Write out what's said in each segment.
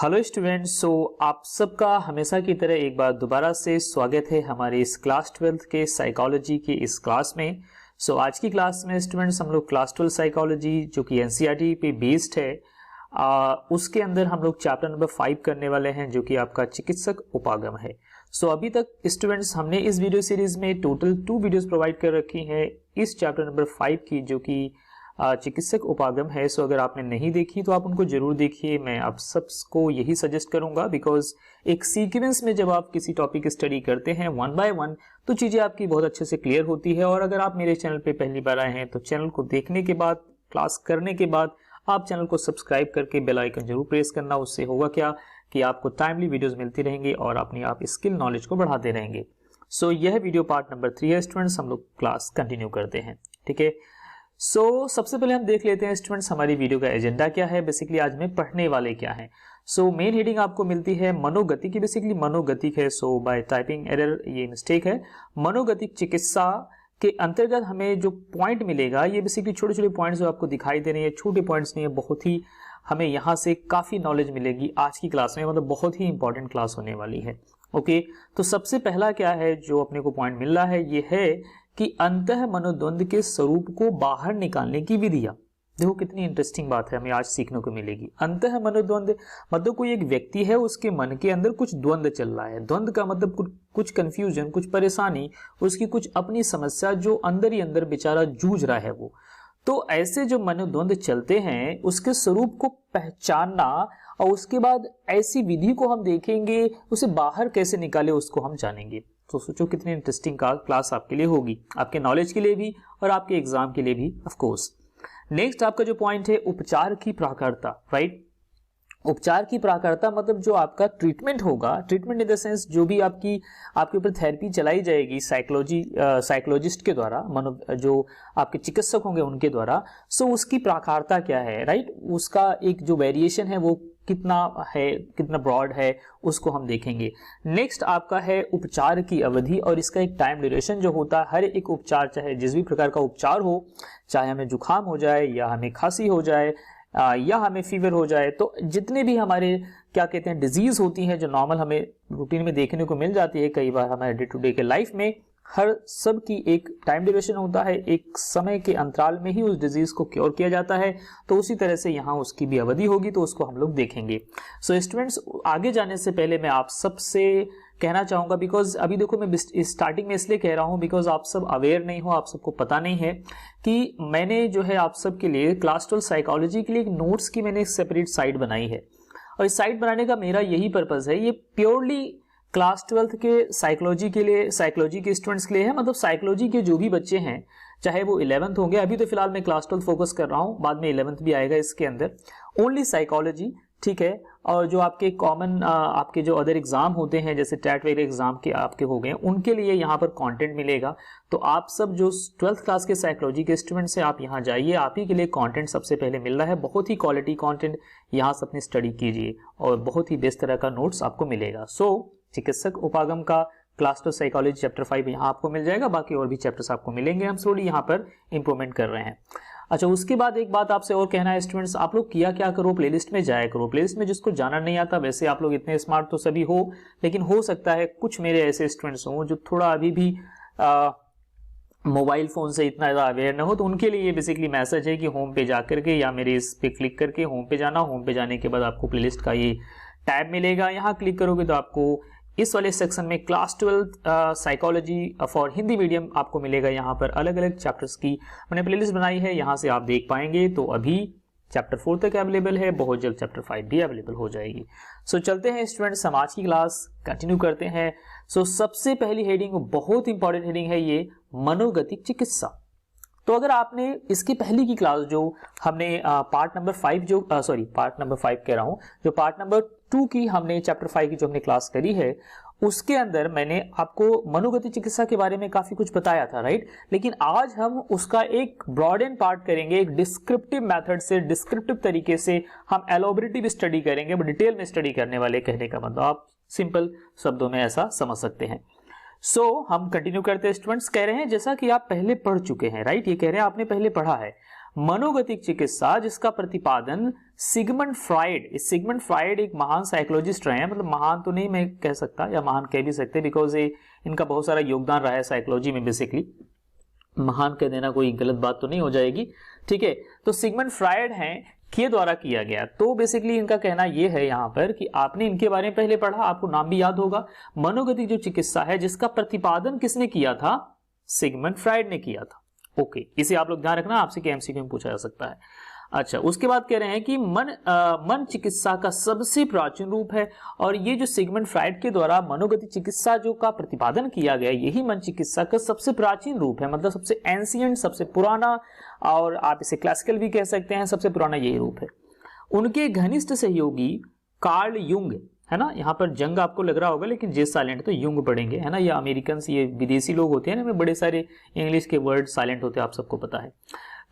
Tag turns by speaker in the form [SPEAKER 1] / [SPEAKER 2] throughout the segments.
[SPEAKER 1] Hello students, आप सबका हमेशा की तरह एक बार दोबारा से स्वागत है हमारे इस क्लास 12 के साइकोलॉजी की इस क्लास में। आज की क्लास में स्टूडेंट्स हम लोग क्लास 12 साइकोलॉजी जो कि एनसीईआरटी पे बेस्ड है, उसके अंदर हम लोग चैप्टर नंबर 5 करने वाले हैं जो कि आपका चिकित्सक उपागम है। अभी तक स्टूडेंट्स हमने इस वीडियो सीरीज में टोटल 2 वीडियोस प्रोवाइड कर रखी हैं इस चैप्टर नंबर 5 की जो कि चिकित्सक उपागम है। अगर आपने नहीं देखी तो आप उनको जरूर देखिए। मैं आप सबको यही सजेस्ट करूंगा बिकॉज एक सीक्वेंस में जब आप किसी टॉपिक स्टडी करते हैं वन बाय वन तो चीजें आपकी बहुत अच्छे से क्लियर होती है। और अगर आप मेरे चैनल पे पहली बार आए हैं तो चैनल को देखने के बाद, क्लास करने के बाद आप चैनल को सब्सक्राइब करके बेल आइकन जरूर प्रेस करना। उससे होगा क्या कि आपको टाइमली वीडियोस मिलती रहेंगी और अपनी आप स्किल नॉलेज को बढ़ाते रहेंगे। यह वीडियो पार्ट नंबर 3 है स्टूडेंट्स। हम लोग क्लास कंटिन्यू करते हैं, ठीक है। सबसे पहले हम देख लेते हैं स्टूडेंट्स हमारी वीडियो का एजेंडा क्या है, बेसिकली आज में पढ़ने वाले क्या है। मेन हेडिंग आपको मिलती है मनोगति की, बेसिकली मनोगतिक है। बाय टाइपिंग एरर ये मिस्टेक है। मनोगतिक चिकित्सा के अंतर्गत हमें जो पॉइंट मिलेगा ये बेसिकली छोटे छोटे पॉइंट्स जो आपको दिखाई दे रहे हैं, छोटे पॉइंट्स नहीं है, बहुत ही हमें यहाँ से काफी नॉलेज मिलेगी आज की क्लास में, मतलब बहुत ही इंपॉर्टेंट क्लास होने वाली है। ओके, तो सबसे पहला क्या है जो अपने को पॉइंट मिल रहा है ये है कि अंतः मनोद्वंद के स्वरूप को बाहर निकालने की विधियां। देखो कितनी इंटरेस्टिंग बात है, हमें आज सीखने को मिलेगी। अंतः मनोद्वंद मतलब कोई एक व्यक्ति है, उसके मन के अंदर कुछ द्वंद्व चल रहा है। द्वंद्व का मतलब कुछ कंफ्यूजन, कुछ परेशानी, उसकी कुछ अपनी समस्या जो अंदर ही अंदर बेचारा जूझ रहा है वो। तो ऐसे जो मनोद्वंद चलते हैं उसके स्वरूप को पहचानना और उसके बाद ऐसी विधि को हम देखेंगे, उसे बाहर कैसे निकाले उसको हम जानेंगे। तो सोचो कितनी इंटरेस्टिंग क्लास आपके लिए होगी, आपके नॉलेज के लिए भी और आपके एग्जाम के लिए भी ऑफ कोर्स। नेक्स्ट आपका जो पॉइंट है उपचार की प्रकारता, राइट। उपचार की प्रकारता मतलब जो आपका होगा, ट्रीटमेंट इन द सेंस जो भी आपके ऊपर थेरेपी चलाई जाएगी साइकोलॉजिस्ट के द्वारा, जो आपके चिकित्सक होंगे उनके द्वारा। उसकी प्रकारता क्या है, राइट। उसका एक जो वेरिएशन है वो कितना है, कितना ब्रॉड है, उसको हम देखेंगे। नेक्स्ट आपका है उपचार की अवधि और इसका एक टाइम ड्यूरेशन जो होता है। हर एक उपचार, चाहे जिस भी प्रकार का उपचार हो, चाहे हमें जुकाम हो जाए या हमें खांसी हो जाए या हमें फीवर हो जाए, तो जितने भी हमारे क्या कहते हैं डिजीज होती हैं जो नॉर्मल हमें रूटीन में देखने को मिल जाती है कई बार हमारे डे टू डे के लाइफ में, हर सब की एक टाइम ड्यूरेशन होता है, एक समय के अंतराल में ही उस डिजीज को क्योर किया जाता है। तो उसी तरह से यहाँ उसकी भी अवधि होगी, तो उसको हम लोग देखेंगे। स्टूडेंट्स आगे जाने से पहले मैं आप सबसे कहना चाहूंगा, बिकॉज अभी देखो मैं स्टार्टिंग में इसलिए कह रहा हूं बिकॉज आप सब अवेयर नहीं हो, आप सबको पता नहीं है कि मैंने जो है आप सबके लिए क्लास 12 साइकोलॉजी के लिए एक नोट्स की मैंने एक सेपरेट साइट बनाई है। और इस साइट बनाने का मेरा यही पर्पज है, ये प्योरली क्लास 12 के साइकोलॉजी के लिए, साइकोलॉजी के स्टूडेंट्स के लिए है। मतलब साइकोलॉजी के जो भी बच्चे हैं, चाहे वो 11th होंगे, अभी तो फिलहाल मैं क्लास 12 फोकस कर रहा हूं, बाद में 11th भी आएगा इसके अंदर, ओनली साइकोलॉजी, ठीक है। और जो आपके कॉमन आपके जो अदर एग्जाम होते हैं जैसे टैट वगैरह एग्जाम के आपके हो गए, उनके लिए यहाँ पर कंटेंट मिलेगा। तो आप सब जो 12th क्लास के साइकोलॉजी के स्टूडेंट्स हैं, आप यहाँ जाइए, आप ही के लिए कंटेंट सबसे पहले मिल रहा है। बहुत ही क्वालिटी कंटेंट, यहाँ से अपनी स्टडी कीजिए और बहुत ही बेस्ट तरह का नोट्स आपको मिलेगा। चिकित्सक उपागम का क्लास 12 साइकोलॉजी चैप्टर 5 यहाँ आपको मिल जाएगा, बाकी और भी चैप्टर्स आपको मिलेंगे। हम स्लोली यहाँ पर इंप्रूवमेंट कर रहे हैं। अच्छा, उसके बाद एक बात आपसे और कहना है स्टूडेंट्स, आप लोग किया क्या करो, प्लेलिस्ट में जाया करो। प्लेलिस्ट में जिसको जाना नहीं आता, वैसे आप लोग इतने स्मार्ट तो सभी हो, लेकिन हो सकता है कुछ मेरे ऐसे स्टूडेंट्स हों जो थोड़ा अभी भी मोबाइल फोन से इतना ज्यादा अवेयर न हो, तो उनके लिए ये बेसिकली मैसेज है कि होम पे जाकर के या मेरे इस पे क्लिक करके होम पे जाना। होम पे जाने के बाद आपको प्लेलिस्ट का ये टैब मिलेगा, यहाँ क्लिक करोगे तो आपको इस वाले सेक्शन में class 12 psychology for Hindi medium आपको मिलेगा। यहाँ पर अलग अलग चैप्टर्स की मैंने प्लेलिस्ट बनाई है, यहाँ से आप देख पाएंगे। तो अभी चैप्टर 4 तक अवेलेबल है, बहुत जल्द चैप्टर 5 भी अवेलेबल हो जाएगी। चलते हैं स्टूडेंट्स, आज की क्लास कंटिन्यू करते हैं। सबसे पहली हेडिंग, बहुत इंपॉर्टेंट हेडिंग है ये, मनोगतिक चिकित्सा। तो अगर आपने इसकी पहली की क्लास जो हमने पार्ट नंबर 5 जो पार्ट नंबर 5 कह रहा हूं, जो पार्ट नंबर 2 की हमने चैप्टर 5 की जो हमने क्लास करी है, उसके अंदर मैंने आपको मनोगतिक चिकित्सा के बारे में काफी कुछ बताया था, राइट। लेकिन आज हम उसका एक ब्रॉड एंड पार्ट करेंगे, एक डिस्क्रिप्टिव मेथड से, डिस्क्रिप्टिव तरीके से हम एलोबरेटिव स्टडी करेंगे। डिटेल में स्टडी करने वाले, कहने का मतलब आप सिंपल शब्दों में ऐसा समझ सकते हैं। हम कंटिन्यू करते हैं स्टूडेंट्स। कह रहे हैं जैसा कि आप पहले पढ़ चुके हैं, राइट। ये कह रहे हैं आपने पहले पढ़ा है। मनोगतिक चिकित्सा जिसका प्रतिपादन सिगमंड फ्राइड, इस सिगमंड फ्राइड एक महान साइकोलॉजिस्ट रहे हैं, मतलब महान तो नहीं मैं कह सकता, या महान कह भी सकते बिकॉज ये इनका बहुत सारा योगदान रहा है साइकोलॉजी में, बेसिकली महान कह देना कोई गलत बात तो नहीं हो जाएगी, ठीक है। तो सिगमंड फ्राइड हैं के द्वारा किया गया। तो बेसिकली इनका कहना यह है यहाँ पर कि आपने इनके बारे में पहले पढ़ा, आपको नाम भी याद होगा, मनोगतिक जो चिकित्सा है जिसका प्रतिपादन किसने किया था, सिगमंड फ्राइड ने किया था। ओके, इसे आप लोग ध्यान रखना, आपसे के एमसीक्यू में पूछा जा सकता है। अच्छा, उसके बाद कह रहे हैं कि मन चिकित्सा का सबसे प्राचीन रूप है, और ये जो सिगमंड फ्राइड के द्वारा मनोगतिक चिकित्सा जो का प्रतिपादन किया गया, यही मन चिकित्सा का सबसे प्राचीन रूप है, मतलब सबसे एंशिएंट, सबसे पुराना, और आप इसे क्लासिकल भी कह सकते हैं, सबसे पुराना यही रूप है। उनके घनिष्ठ सहयोगी कार्ल युंग, है ना, यहाँ पर जंग आपको लग रहा होगा लेकिन जे साइलेंट तो युंग पढ़ेंगे, है ना, ये अमेरिकन ये विदेशी लोग होते हैं ना, बड़े सारे इंग्लिश के वर्ड साइलेंट होते हैं, आप सबको पता है।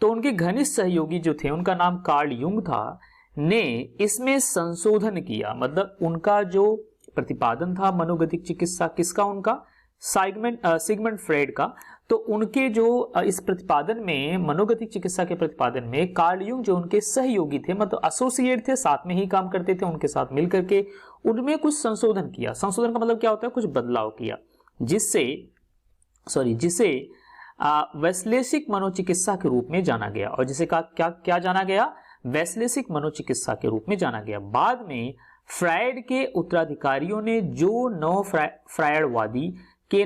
[SPEAKER 1] तो उनके घनिष्ठ सहयोगी जो थे, उनका नाम कार्ल युंग था, ने इसमें संशोधन किया, मतलब उनका जो प्रतिपादन था मनोगतिक चिकित्सा किसका, उनका सिगमंड फ्राइड का, तो उनके जो इस प्रतिपादन में, मनोगतिक चिकित्सा के प्रतिपादन में कार्ल युंग जो उनके सहयोगी थे, मतलब एसोसिएट थे, साथ में ही काम करते थे, उनके साथ मिलकर के उनमें कुछ संशोधन किया। संशोधन का मतलब क्या होता है, कुछ बदलाव किया, जिसे वैश्लेषिक मनोचिकित्सा के रूप में जाना गया, और जिसे क्या जाना गया, वैश्लेषिक मनोचिकित्सा के रूप में जाना गया। बाद में फ्राइड के उत्तराधिकारियों ने, जो नव फ्रायडवादी के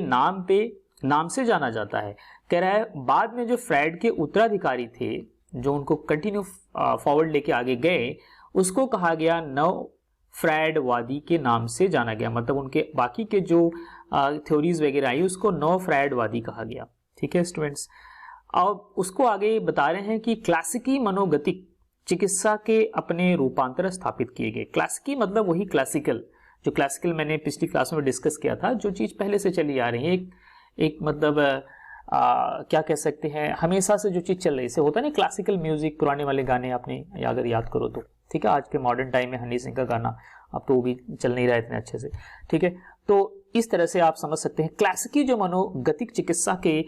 [SPEAKER 1] नाम से जाना जाता है, कह रहा है बाद में जो फ्राइड के उत्तराधिकारी थे, जो उनको कंटिन्यू फॉरवर्ड लेके आगे गए, उसको कहा गया नव फ्रायडवादी के नाम से जाना गया, मतलब उनके बाकी के जो थ्योरीज वगैरह आई उसको नव फ्रायडवादी कहा गया, ठीक है स्टूडेंट्स। अब उसको आगे बता रहे हैं कि क्लासिकी मनोगतिक चिकित्सा के अपने रूपांतर स्थापित किए गए। क्लासिकी मतलब वही क्लासिकल, जो क्लासिकल मैंने पिछली क्लास में डिस्कस किया था, जो चीज पहले से चली आ रही है, एक मतलब क्या कह सकते हैं, हमेशा से जो चीज चल रही है, होता है ना क्लासिकल म्यूजिक, पुराने वाले गाने आपने अगर याद करो तो, ठीक है। आज के मॉडर्न टाइम में हनी सिंह का गाना अब तो वो भी चल नहीं रहा है इतने अच्छे से, ठीक है। तो इस तरह से आप समझ सकते हैं क्लासिकी जो मनोगतिक चिकित्सा के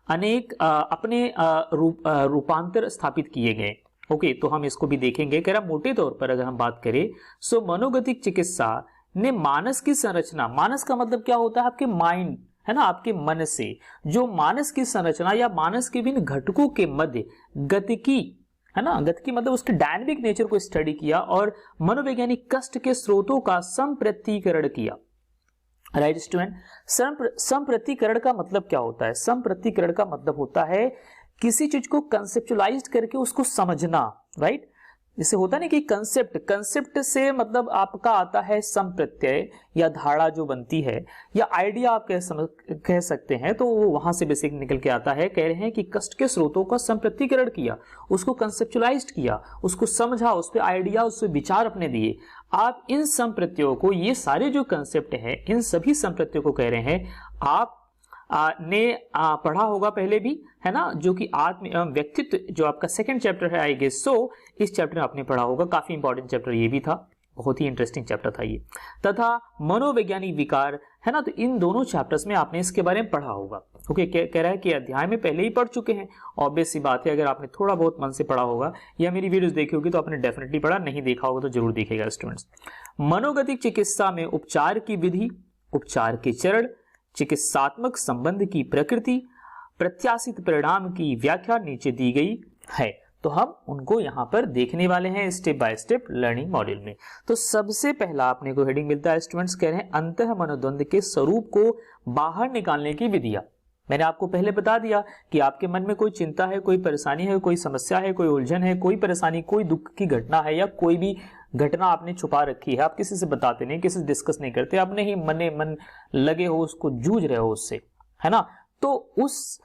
[SPEAKER 1] अनेक अपने रूपांतर स्थापित किए गए। ओके, तो हम इसको भी देखेंगे। कह रहा मोटे तौर पर अगर हम बात करें, सो मनोगतिक चिकित्सा ने मानस की संरचना, मानस का मतलब क्या होता है, आपके माइंड, है ना, आपके मन से जो मानस की संरचना या मानस के विभिन्न घटकों के मध्य गतिकी, है ना, गतिकी मतलब उसके डायनामिक नेचर को स्टडी किया, और मनोवैज्ञानिक कष्ट के स्रोतों का संप्रतीकरण किया। राइट स्टूडेंट, संप्रतीकरण का मतलब क्या होता है, संप्रतीकरण का मतलब होता है किसी चीज को कंसेप्चुअलाइज करके उसको समझना, राइट। जैसे होता नहीं कि कंसेप्ट से मतलब आपका आता है संप्रत्यय या धारणा जो बनती है, या आइडिया आप कह सकते हैं, तो वो वहां से बेसिक निकल के आता है। कह रहे हैं कि कष्ट के स्रोतों का संप्रतीकरण किया, उसको कंसेप्चुअलाइज किया, उसको समझा, उस पर आइडिया, उस पर विचार अपने दिए। आप इन संप्रत्ययों को, ये सारे जो कंसेप्ट है, इन सभी संप्रत्ययों को कह रहे हैं आप ने पढ़ा होगा पहले भी, है ना, जो कि आत्म एवं व्यक्तित्व जो आपका सेकंड चैप्टर है आई गेस सो, इस चैप्टर में आपने पढ़ा होगा, काफी इंपॉर्टेंट चैप्टर ये भी था, बहुत ही इंटरेस्टिंग चैप्टर था ये, तथा मनोवैज्ञानिक विकार, है ना, तो इन दोनों चैप्टर्स में आपने इसके बारे में पढ़ा होगा। ओके, कह रहा है कि अध्याय में पहले ही पढ़ चुके हैं, ऑब्वियस सी बात है, अगर आपने थोड़ा बहुत मन से पढ़ा होगा या मेरी वीडियोस देखी होगी तो आपने डेफिनेटली पढ़ा, नहीं देखा होगा तो जरूर देखेगा स्टूडेंट्स। मनोगतिक चिकित्सा में उपचार की विधि, उपचार के चरण, चिकित्सात्मक संबंध की प्रकृति, प्रत्याशित परिणाम की व्याख्या नीचे दी गई है, तो हम उनको यहां पर देखने वाले हैं step by step learning module में। तो सबसे पहला आपने को हेडिंग मिलता है स्टूडेंट्स, कह रहे हैं अंतः मनोद्वंद के स्वरूप को बाहर निकालने की विधियां। मैंने आपको पहले बता दिया कि आपके मन में कोई चिंता है, कोई परेशानी है, कोई समस्या है, कोई उलझन है, कोई परेशानी, कोई दुख की घटना है, या कोई भी घटना आपने छुपा रखी है, आप किसी से बताते नहीं, किसी से डिस्कस नहीं करते, अपने ही मन लगे हो, उसको जूझ रहे हो उससे, है ना, तो उस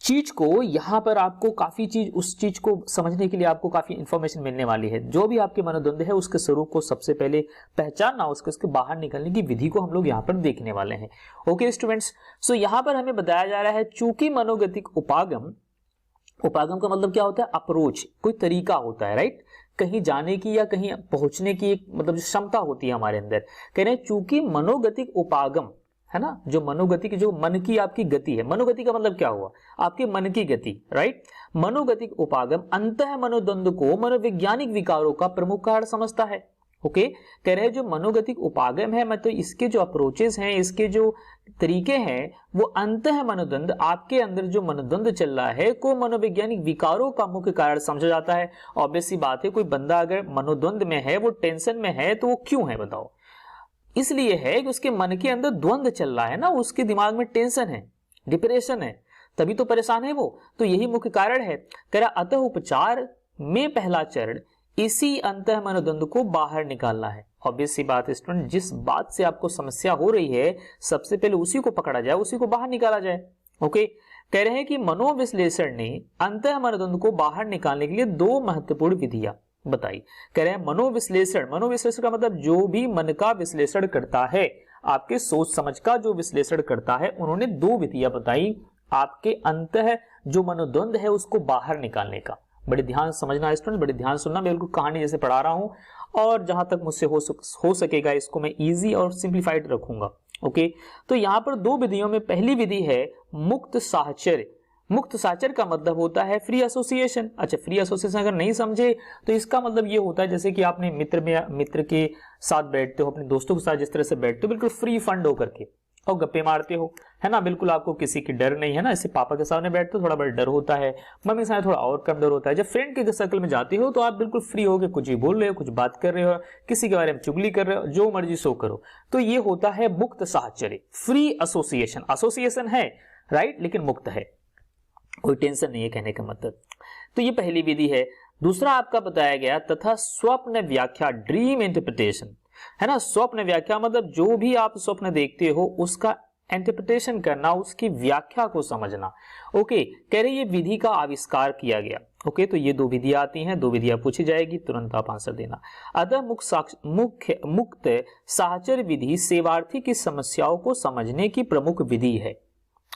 [SPEAKER 1] चीज को यहां पर आपको काफी चीज, उस चीज को समझने के लिए आपको काफी इंफॉर्मेशन मिलने वाली है। जो भी आपके मनोद्वंद है उसके स्वरूप को सबसे पहले पहचानना, उसके बाहर निकलने की विधि को हम लोग यहाँ पर देखने वाले हैं। ओके स्टूडेंट्स, सो यहाँ पर हमें बताया जा रहा है चूंकि मनोगतिक उपागम का मतलब क्या होता है, अप्रोच, कोई तरीका होता है, राइट, कहीं जाने की या कहीं पहुंचने की एक मतलब क्षमता होती है हमारे अंदर। कह रहे हैं चूंकि मनोगतिक उपागम, है ना, जो मनोगति की, जो मन की आपकी गति है, मनोगति का मतलब क्या हुआ, आपके मन की गति, राइट। मनोगतिक उपागम अंतः मनोद्वंद को मनोवैज्ञानिक विकारों का प्रमुख कारण समझता है। ओके, कह रहे हैं जो मनोगतिक उपागम है, मतलब इसके जो अप्रोचेस हैं, इसके जो तरीके हैं, वो अंतः मनोद्वंद, आपके अंदर जो मनोद्वंद चल रहा है को मनोवैज्ञानिक विकारों का मुख्य कारण समझा जाता है। ऑब्वियस सी बात है, कोई बंदा अगर मनोद्वंद में है, वो टेंशन में है, तो वो क्यों है बताओ, इसलिए है कि उसके मन के अंदर द्वंद चल रहा है ना, उसके दिमाग में टेंशन है, डिप्रेशन है, तभी तो परेशान है वो, तो यही मुख्य कारण है। कह रहा अतः उपचार में पहला चरण इसी अंतः मनोद्वंद को बाहर निकालना है। ऑब्वियस सी बात है स्टूडेंट, जिस बात से आपको समस्या हो रही है सबसे पहले उसी को पकड़ा जाए, उसी को बाहर निकाला जाए। ओके, कह रहे हैं कि मनोविश्लेषण ने अंतः मनोद्वंद को बाहर निकालने के लिए दो महत्वपूर्ण विधियां बताई। कह रहे हैं मनोविश्लेषण, मनोविश्लेषण का मतलब जो भी मन का विश्लेषण करता है, आपके सोच समझ का जो विश्लेषण करता है, उन्होंने दो विधियां बताई आपके अंतः जो मनोद्वंद है उसको बाहर निकालने का। बड़े ध्यान समझना स्टूडेंट, बड़े ध्यान सुनना, मैं बिल्कुल कहानी जैसे पढ़ा रहा हूं और जहां तक मुझसे हो सकेगा इसको मैं इजी और सिंप्लीफाइड रखूंगा। ओके, तो यहां पर दो विधियों में पहली विधि है मुक्त साहचर्य। मुक्त साहचर्य का मतलब होता है फ्री एसोसिएशन। अच्छा, फ्री एसोसिएशन अगर नहीं समझे तो इसका मतलब ये होता है जैसे कि आपने मित्र के साथ बैठते हो, अपने दोस्तों के साथ जिस तरह से बैठते हो, बिल्कुल फ्री फंड होकर के और गप्पे मारते हो, है ना, बिल्कुल आपको किसी की डर नहीं है ना। ऐसे पापा के सामने बैठते हो थोड़ा बड़ा डर होता है, मम्मी के सामने थोड़ा और कम डर होता है। जब फ्रेंड के सर्कल में जाते हो तो आप बिल्कुल फ्री हो के कुछ भी बोल रहे हो, कुछ बात कर रहे हो, किसी के बारे में चुगली कर रहे हो, जो मर्जी सो करो। तो ये होता है मुक्त साहचर्य, फ्री एसोसिएशन। एसोसिएशन है राइट, लेकिन मुक्त है, कोई टेंशन नहीं है कहने का मतलब। तो ये पहली विधि है। दूसरा आपका बताया गया तथा स्वप्न व्याख्या, ड्रीम इंटरप्रिटेशन, है ना। स्वप्न व्याख्या मतलब जो भी आप स्वप्न देखते हो उसका इंटरप्रिटेशन करना, उसकी व्याख्या को समझना। ओके, कह रहे ये विधि का आविष्कार किया गया। ओके, तो ये दो विधियां आती हैं, दो विधियां पूछी जाएगी, तुरंत आप आंसर देना। अतः मुक्त साहचर्य विधि सेवार्थी की समस्याओं को समझने की प्रमुख विधि है।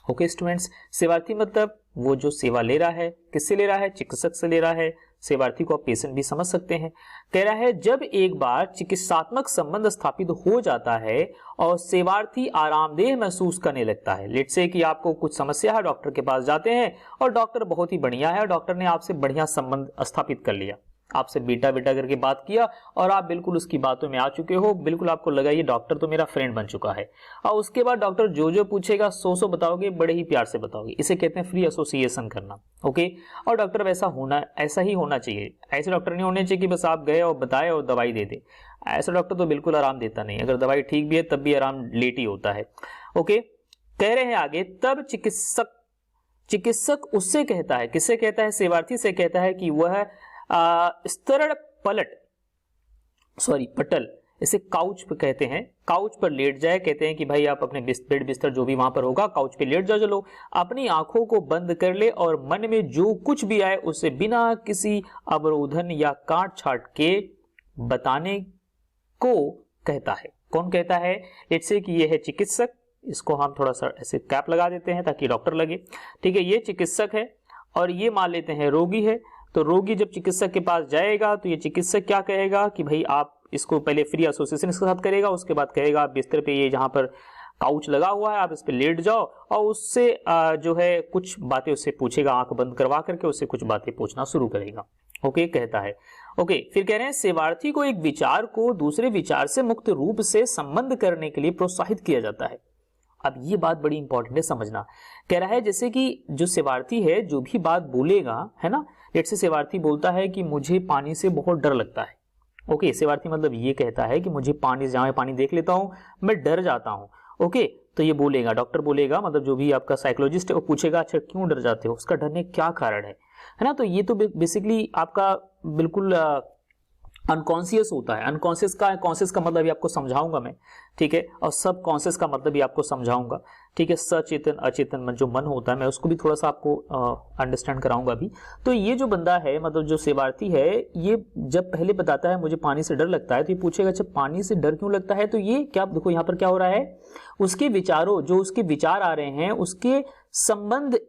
[SPEAKER 1] ओके स्टूडेंट्स, सेवार्थी मतलब वो जो सेवा ले रहा है, किससे ले रहा है, चिकित्सक से ले रहा है। सेवार्थी को आप पेशेंट भी समझ सकते हैं। कह रहा है जब एक बार चिकित्सात्मक संबंध स्थापित हो जाता है और सेवार्थी आरामदेह महसूस करने लगता है। लेट से कि आपको कुछ समस्या है, डॉक्टर के पास जाते हैं और डॉक्टर बहुत ही बढ़िया है, डॉक्टर ने आपसे बढ़िया संबंध स्थापित कर लिया, आपसे बेटा बेटा करके बात किया और आप बिल्कुल उसकी बातों में आ चुके हो, बिल्कुल आपको लगा ये डॉक्टर तो मेरा फ्रेंड बन चुका है। और उसके बाद डॉक्टर जो जो पूछेगा सो बताओगे, बड़े ही प्यार से बताओगे। इसे कहते हैं फ्री एसोसिएशन करना। ओके, और डॉक्टर ऐसा ही होना चाहिए। ऐसे डॉक्टर नहीं होने चाहिए कि बस आप गए और बताए और दवाई दे दे। ऐसा डॉक्टर तो बिल्कुल आराम देता नहीं, अगर दवाई ठीक भी है तब भी आराम लेट ही होता है। ओके, कह रहे हैं आगे, तब चिकित्सक उससे कहता है, किससे कहता है, सेवार्थी से कहता है कि वह स्तरण पटल, इसे काउच पे कहते हैं, काउच पर लेट जाए। कहते हैं कि भाई आप अपने बेड बिस्तर जो भी वहां पर होगा काउच पे लेट जाओ, चलो अपनी आंखों को बंद कर ले और मन में जो कुछ भी आए उसे बिना किसी अवरोधन या काट छाट के बताने को कहता है। कौन कहता है, लेट्स से कि ये है चिकित्सक, इसको हम थोड़ा सा ऐसे कैप लगा देते हैं ताकि डॉक्टर लगे। ठीक है, ये चिकित्सक है और ये मान लेते हैं रोगी है। तो रोगी जब चिकित्सक के पास जाएगा तो ये चिकित्सक क्या कहेगा कि भाई आप इसको पहले फ्री एसोसिएशन इसके साथ करेगा, उसके बाद कहेगा आप बिस्तर पे ये जहां पर काउच लगा हुआ है आप इस पे लेट जाओ और उससे जो है कुछ बातें उससे पूछेगा, आंख बंद करवा करके उससे कुछ बातें पूछना शुरू करेगा। ओके, कहता है। ओके, फिर कह रहे हैं सेवार्थी को एक विचार को दूसरे विचार से मुक्त रूप से संबंध करने के लिए प्रोत्साहित किया जाता है। अब ये बात बड़ी इंपॉर्टेंट है समझना। कह रहा है जैसे कि जो सेवार्थी है जो भी बात बोलेगा, है ना, जैसे सेवार्थी बोलता है कि मुझे पानी से बहुत डर लगता है। ओके, सेवार्थी मतलब ये कहता है कि मुझे पानी, जहां मैं पानी देख लेता हूं मैं डर जाता हूं। ओके, तो ये बोलेगा, डॉक्टर बोलेगा, मतलब जो भी आपका साइकोलॉजिस्ट है वो पूछेगा अच्छा क्यों डर जाते हो, उसका डरने क्या कारण है ना। तो ये तो बेसिकली आपका बिल्कुल अनकॉन्शियस होता है। अनकॉन्शियस का मतलब भी आपको समझाऊंगा मैं, ठीक है, और सब कॉन्शियस का मतलब भी आपको समझाऊंगा, ठीक है। सचेतन अचेतन मन जो मन होता है मैं उसको भी थोड़ा सा आपको अंडरस्टैंड कराऊंगा अभी। तो ये जो बंदा है, मतलब जो सेवार्थी है, ये जब पहले बताता है मुझे पानी से डर लगता है तो ये पूछेगा अच्छा पानी से डर क्यों लगता है। तो ये क्या, देखो यहाँ पर क्या हो रहा है, उसके विचारों, जो उसके विचार आ रहे हैं उसके संबंध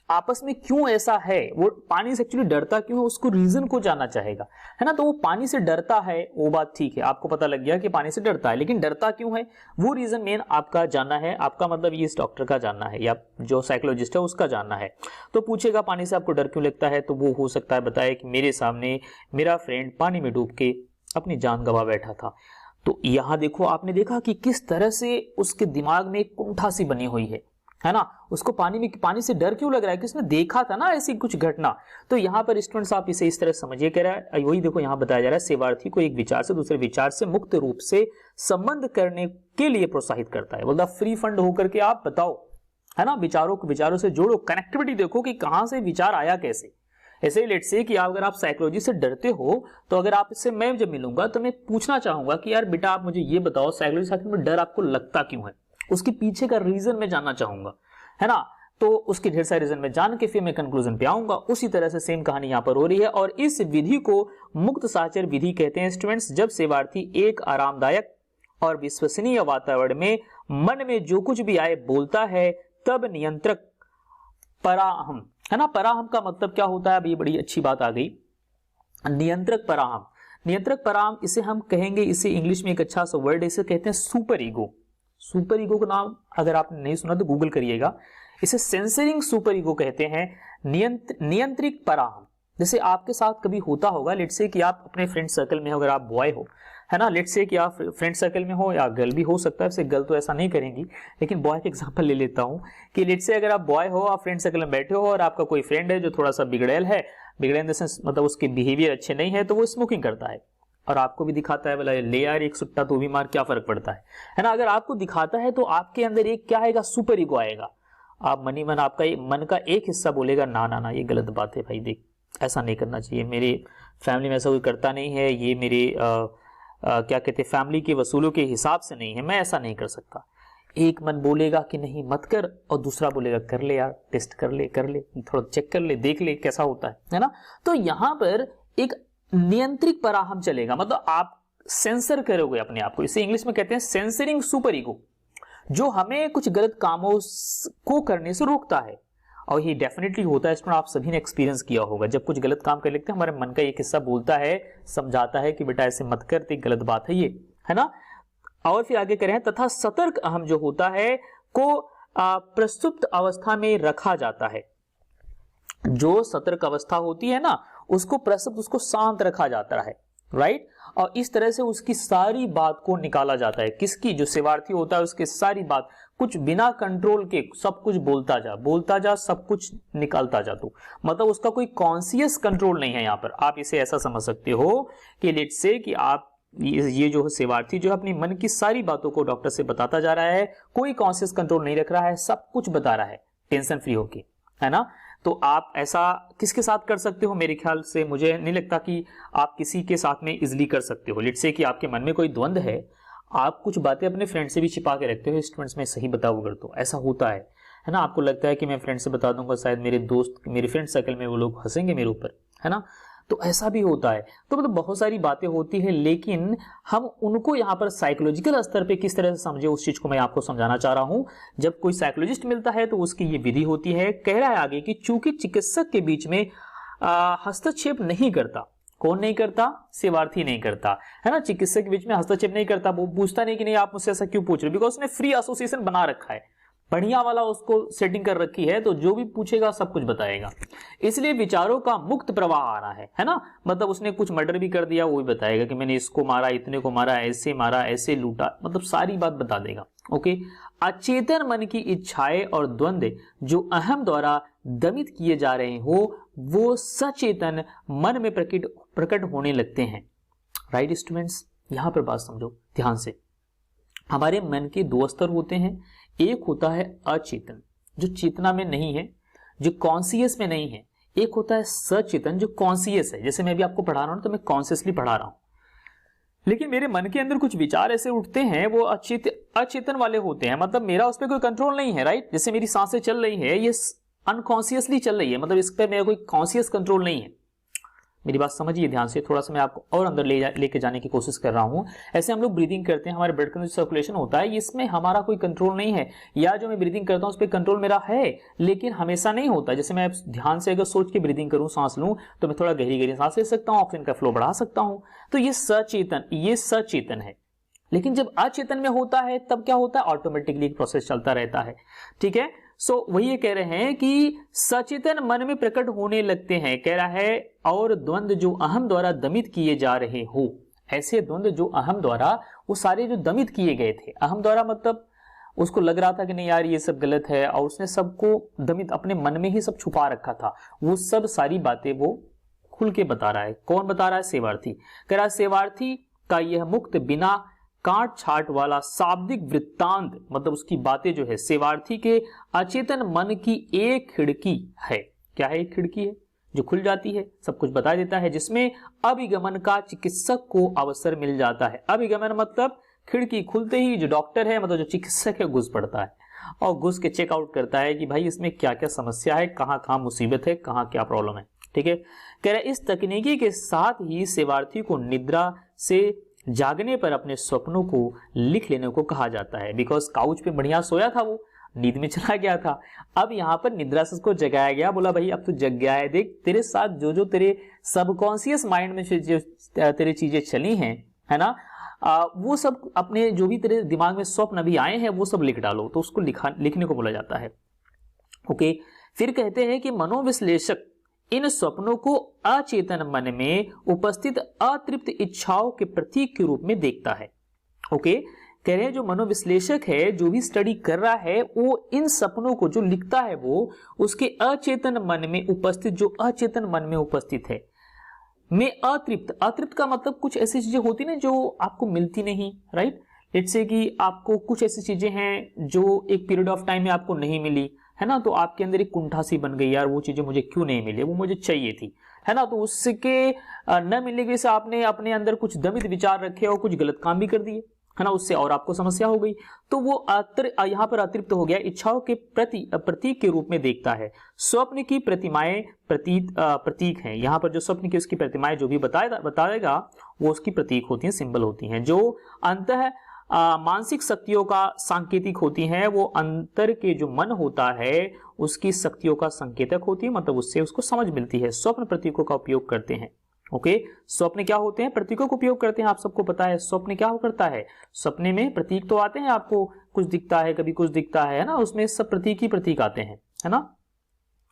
[SPEAKER 1] आपस में क्यों ऐसा है, वो पानी से एक्चुअली डरता क्यों है, उसको रीजन को जानना चाहेगा, है ना। तो वो पानी से डरता है, वो बात ठीक है, आपको पता लग गया कि पानी से डरता है, लेकिन डरता क्यों है, वो रीजन मेन आपका जानना है। आपका मतलब ये इस डॉक्टर का जानना है या जो साइकोलॉजिस्ट है उसका जानना है। तो पूछेगा पानी से आपको डर क्यों लगता है, तो वो हो सकता है बताए कि मेरे सामने मेरा फ्रेंड पानी में डूब के अपनी जान गंवा बैठा था। तो यहां देखो, आपने देखा कि किस तरह से उसके दिमाग में एक कुंठा सी बनी हुई है ना। उसको पानी से डर क्यों लग रहा है कि उसने देखा था ना ऐसी कुछ घटना। तो यहाँ पर स्टूडेंट्स आप इसे इस तरह समझिए, कह रहा है वही देखो यहाँ बताया जा रहा है, सेवार्थी को एक विचार से दूसरे विचार से मुक्त रूप से संबंध करने के लिए प्रोत्साहित करता है। बोलता फ्री फंड होकर के आप बताओ, है ना, विचारों से जोड़ो, कनेक्टिविटी देखो कि कहां से विचार आया कैसे। ऐसे ही लेट्स से कि अगर आप साइकोलॉजी से डरते हो, तो अगर आप इससे मैं जब मिलूंगा तो मैं पूछना चाहूंगा कि यार बेटा आप मुझे ये बताओ साइकोलॉजी आखिर में डर आपको लगता क्यों है, उसके पीछे का रीजन मैं जानना चाहूंगा, है ना। तो उसके ढेर सारे रीजन में जान के फिर मैं कंक्लूजन पे आऊंगा। उसी तरह से सेम कहानी यहां पर हो रही है और इस विधि को मुक्त साचर विधि कहते हैं स्टूडेंट्स। जब सेवार्थी एक आरामदायक और विश्वसनीय वातावरण में मन में जो कुछ भी आए बोलता है, तब नियंत्रक पराहम, है ना। पराहम का मतलब क्या होता है, अभी बड़ी अच्छी बात आ गई, नियंत्रक पराहम। नियंत्रक पराहम इसे हम कहेंगे, इसे इंग्लिश में एक अच्छा सा वर्ड, इसे कहते हैं सुपर ईगो। सुपर ईगो का नाम अगर आपने नहीं सुना तो गूगल करिएगा। इसे सेंसरिंग सुपर ईगो कहते हैं, नियंत्रित पराहम। जैसे आपके साथ कभी होता होगा, लेट्स से कि आप अपने फ्रेंड सर्कल में हो, अगर आप बॉय हो, है ना, लेट्स से कि आप फ्रेंड सर्कल में हो या गर्ल भी हो सकता है, गर्ल तो ऐसा नहीं करेंगी, लेकिन बॉय का एग्जांपल ले लेता हूं कि लेट्स से अगर आप बॉय हो, आप फ्रेंड सर्कल में बैठे हो और आपका कोई फ्रेंड है जो थोड़ा सा बिगड़ैल है, बिगड़ैल इन द सेंस मतलब उसके बिहेवियर अच्छे नहीं है, तो वो स्मोकिंग करता है और आपको भी दिखाता है, बोला ले यार एक सुट्टा तो भी मार, क्या फर्क पड़ता है ना। अगर आपको दिखाता है तो आपके अंदर एक क्या आएगा, सुपर ईगो आएगा। आप मनी मन आपका मन का एक हिस्सा बोलेगा ना ना ना ये गलत बात है भाई, देख ऐसा नहीं करना चाहिए, मेरे फैमिली में ऐसा कोई करता नहीं है, ये मेरे क्या कहते हैं फैमिली के वसूलों के हिसाब से नहीं है, मैं ऐसा नहीं कर सकता। एक मन बोलेगा कि नहीं मत कर और दूसरा बोलेगा कर ले यार, टेस्ट कर ले थोड़ा चेक कर ले, देख ले कैसा होता है ना। तो यहां पर एक नियंत्रित पराहम चलेगा, मतलब आप सेंसर करोगे अपने आप को, इसे इंग्लिश में कहते हैं सेंसरिंग सुपर ईगो, जो हमें कुछ गलत कामों को करने से रोकता है। और ये डेफिनेटली होता है, इसमें आप सभी ने एक्सपीरियंस किया होगा, जब कुछ गलत काम कर लेते हैं हमारे मन का एक हिस्सा बोलता है, समझाता है कि बेटा ऐसे मत कर, तो गलत बात है ये, है ना। और फिर आगे करें, तथा सतर्क अहम जो होता है को प्रसुप्त अवस्था में रखा जाता है। जो सतर्क अवस्था होती है ना, उसको प्रसुप्त, उसको शांत रखा जाता है, राइट। और इस तरह से उसकी सारी बात को निकाला जाता है, किसकी, जो सेवार्थी होता है उसकी सारी बात, कुछ बिना कंट्रोल के सब कुछ बोलता जा सब कुछ निकालता जा। तो मतलब उसका कोई कॉन्शियस कंट्रोल नहीं है यहाँ पर। आप इसे ऐसा समझ सकते हो कि लेट्स से कि आप ये जो सेवार्थी जो अपनी मन की सारी बातों को डॉक्टर से बताता जा रहा है, कोई कॉन्शियस कंट्रोल नहीं रख रहा है, सब कुछ बता रहा है टेंशन फ्री होके, है ना। तो आप ऐसा किसके साथ कर सकते हो, मेरे ख्याल से मुझे नहीं लगता कि आप किसी के साथ में इजिली कर सकते हो। लेट्स से कि आपके मन में कोई द्वंद है, आप कुछ बातें अपने फ्रेंड से भी छिपा के रखते हो, स्टूडेंट्स में सही बताओ अगर तो ऐसा होता है ना। आपको लगता है कि मैं फ्रेंड से बता दूंगा शायद मेरे दोस्त, मेरे फ्रेंड सर्कल में वो लोग हंसेंगे मेरे ऊपर, है ना। तो ऐसा भी होता है। तो मतलब बहुत सारी बातें होती है, लेकिन हम उनको यहाँ पर साइकोलॉजिकल स्तर पे किस तरह से समझे, उस चीज को मैं आपको समझाना चाह रहा हूं। जब कोई साइकोलॉजिस्ट मिलता है तो उसकी ये विधि होती है। कह रहा है आगे कि चूंकि चिकित्सक के बीच में हस्तक्षेप नहीं करता, कौन नहीं करता, सेवार्थी नहीं करता, है ना। चिकित्सक के बीच में हस्तक्षेप नहीं करता, वो पूछता नहीं कि नहीं आप मुझसे ऐसा क्यों पूछ रहे हो, बिकॉज उसने फ्री एसोसिएशन बना रखा है, बढ़िया वाला उसको सेटिंग कर रखी है, तो जो भी पूछेगा सब कुछ बताएगा। इसलिए विचारों का मुक्त प्रवाह आ रहा है ना। मतलब उसने कुछ मर्डर भी कर दिया, वो भी बताएगा कि मैंने इसको मारा, इतने को मारा, ऐसे लूटा, मतलब सारी बात बता देगा। ओके। अचेतन मन की इच्छाएं और द्वंद्व जो अहम द्वारा दमित किए जा रहे हो, वो सचेतन मन में प्रकट होने लगते हैं। राइट स्टूडेंट्स, यहां पर बात समझो ध्यान से। हमारे मन के दो स्तर होते हैं, एक होता है अचेतन जो चेतना में नहीं है, जो कॉन्शियस में नहीं है। एक होता है सचेतन जो कॉन्शियस है। जैसे मैं भी आपको पढ़ा रहा हूं तो मैं कॉन्शियसली पढ़ा रहा हूं, लेकिन मेरे मन के अंदर कुछ विचार ऐसे उठते हैं, वो अचेतन वाले होते हैं, मतलब मेरा उस पर कोई कंट्रोल नहीं है, राइट। जैसे मेरी सांसें चल रही है, ये अनकॉन्शियसली चल रही है, मतलब इस पर मेरा कोई कॉन्शियस कंट्रोल नहीं है। मेरी बात समझिए ध्यान से, थोड़ा सा मैं आपको और अंदर लेके जाने की कोशिश कर रहा हूं। ऐसे हम लोग ब्रीदिंग करते हैं, हमारे ब्लड का सर्कुलेशन होता है, इसमें हमारा कोई कंट्रोल नहीं है, या जो मैं ब्रीदिंग करता हूं उस पर कंट्रोल मेरा है, लेकिन हमेशा नहीं होता। जैसे मैं ध्यान से अगर सोच के ब्रीदिंग करूं, सांस लूं, तो मैं थोड़ा गहरी गहरी सांस ले सकता हूं, ऑक्सीजन का फ्लो बढ़ा सकता हूं। तो ये सचेतन है। लेकिन जब अचेतन में होता है तब क्या होता है, ऑटोमेटिकली एक प्रोसेस चलता रहता है। ठीक है, सो वही ये कह रहे हैं कि सचेतन मन में प्रकट होने लगते हैं, कह रहा है, और द्वंद्व जो अहम द्वारा दमित किए जा रहे हो, ऐसे द्वंद्व जो अहम द्वारा, वो सारे जो दमित किए गए थे, अहम द्वारा मतलब उसको लग रहा था कि नहीं यार ये सब गलत है, और उसने सबको दमित अपने मन में ही सब छुपा रखा था, वो सब सारी बातें वो खुल के बता रहा है। कौन बता रहा है, सेवार्थी। कह रहा है सेवार्थी का यह मुक्त बिना काट छाट वाला शाब्दिक वृत्तांत, मतलब उसकी बातें जो है, सेवार्थी के अचेतन मन की एक खिड़की है। क्या है, एक खिड़की है जो खुल जाती है, सब कुछ बता देता है, जिसमें अभिगमन का चिकित्सक को अवसर मिल जाता है। अभिगमन मतलब खिड़की खुलते ही जो डॉक्टर है, मतलब जो चिकित्सक है, घुस पड़ता है और घुस के चेकआउट करता है कि भाई इसमें क्या क्या समस्या है, कहाँ कहाँ मुसीबत है, कहाँ क्या प्रॉब्लम है। ठीक है, कह रहे इस तकनीकी के साथ ही सेवार्थी को निद्रा से जागने पर अपने सपनों को लिख लेने को कहा जाता है। बिकॉज काउच पे बढ़िया सोया था, वो नींद में चला गया था, अब यहाँ पर निद्रा से उसको जगाया गया, बोला भाई अब तू जग गया है, देख तेरे साथ जो जो तेरे सबकॉन्शियस माइंड में जो तेरे चीजें चली हैं, है ना, वो सब अपने जो भी तेरे दिमाग में स्वप्न अभी आए हैं वो सब लिख डालो, तो उसको लिखने को बोला जाता है। ओके, फिर कहते हैं कि मनोविश्लेषक इन स्वप्नों को अचेतन मन में उपस्थित अतृप्त इच्छाओं के प्रतीक के रूप में देखता है। ओके, कह रहे हैं जो मनोविश्लेषक है, जो भी स्टडी कर रहा है, वो इन सपनों को जो लिखता है वो उसके अचेतन मन में उपस्थित, जो अचेतन मन में उपस्थित है, में अतृप्त का मतलब कुछ ऐसी चीजें होती ना जो आपको मिलती नहीं, राइट। लेट्स से कि आपको कुछ ऐसी चीजें हैं जो एक पीरियड ऑफ टाइम में आपको नहीं मिली, है ना, तो आपके अंदर एक कुंठा सी बन गई, यार वो चीजें मुझे क्यों नहीं मिली, वो मुझे चाहिए थी, है ना, तो उसके न मिलने की वजह से आपने अपने अंदर कुछ दमित विचार रखे और कुछ गलत काम भी कर दिए, है ना, उससे और आपको समस्या हो गई। तो वो यहाँ पर अतृप्त हो गया, इच्छाओं के प्रतीक के रूप में देखता है। स्वप्न की प्रतिमाएं प्रतीक हैं, यहाँ पर जो स्वप्न की उसकी प्रतिमाएं जो भी बताएगा वो उसकी प्रतीक होती हैं, सिंबल होती हैं, जो अंतः मानसिक शक्तियों का सांकेतिक होती हैं, वो अंतर के जो मन होता है उसकी शक्तियों का संकेतक होती है, मतलब उससे उसको समझ मिलती है। स्वप्न प्रतीकों का उपयोग करते हैं। ओके, स्वप्न क्या होते हैं, प्रतीकों का उपयोग करते हैं, आप सबको पता है। स्वप्न क्या करता है, सपने में प्रतीक तो आते हैं, आपको कुछ दिखता है, कभी कुछ दिखता है ना, उसमें सब प्रतीक ही प्रतीक आते हैं, है ना,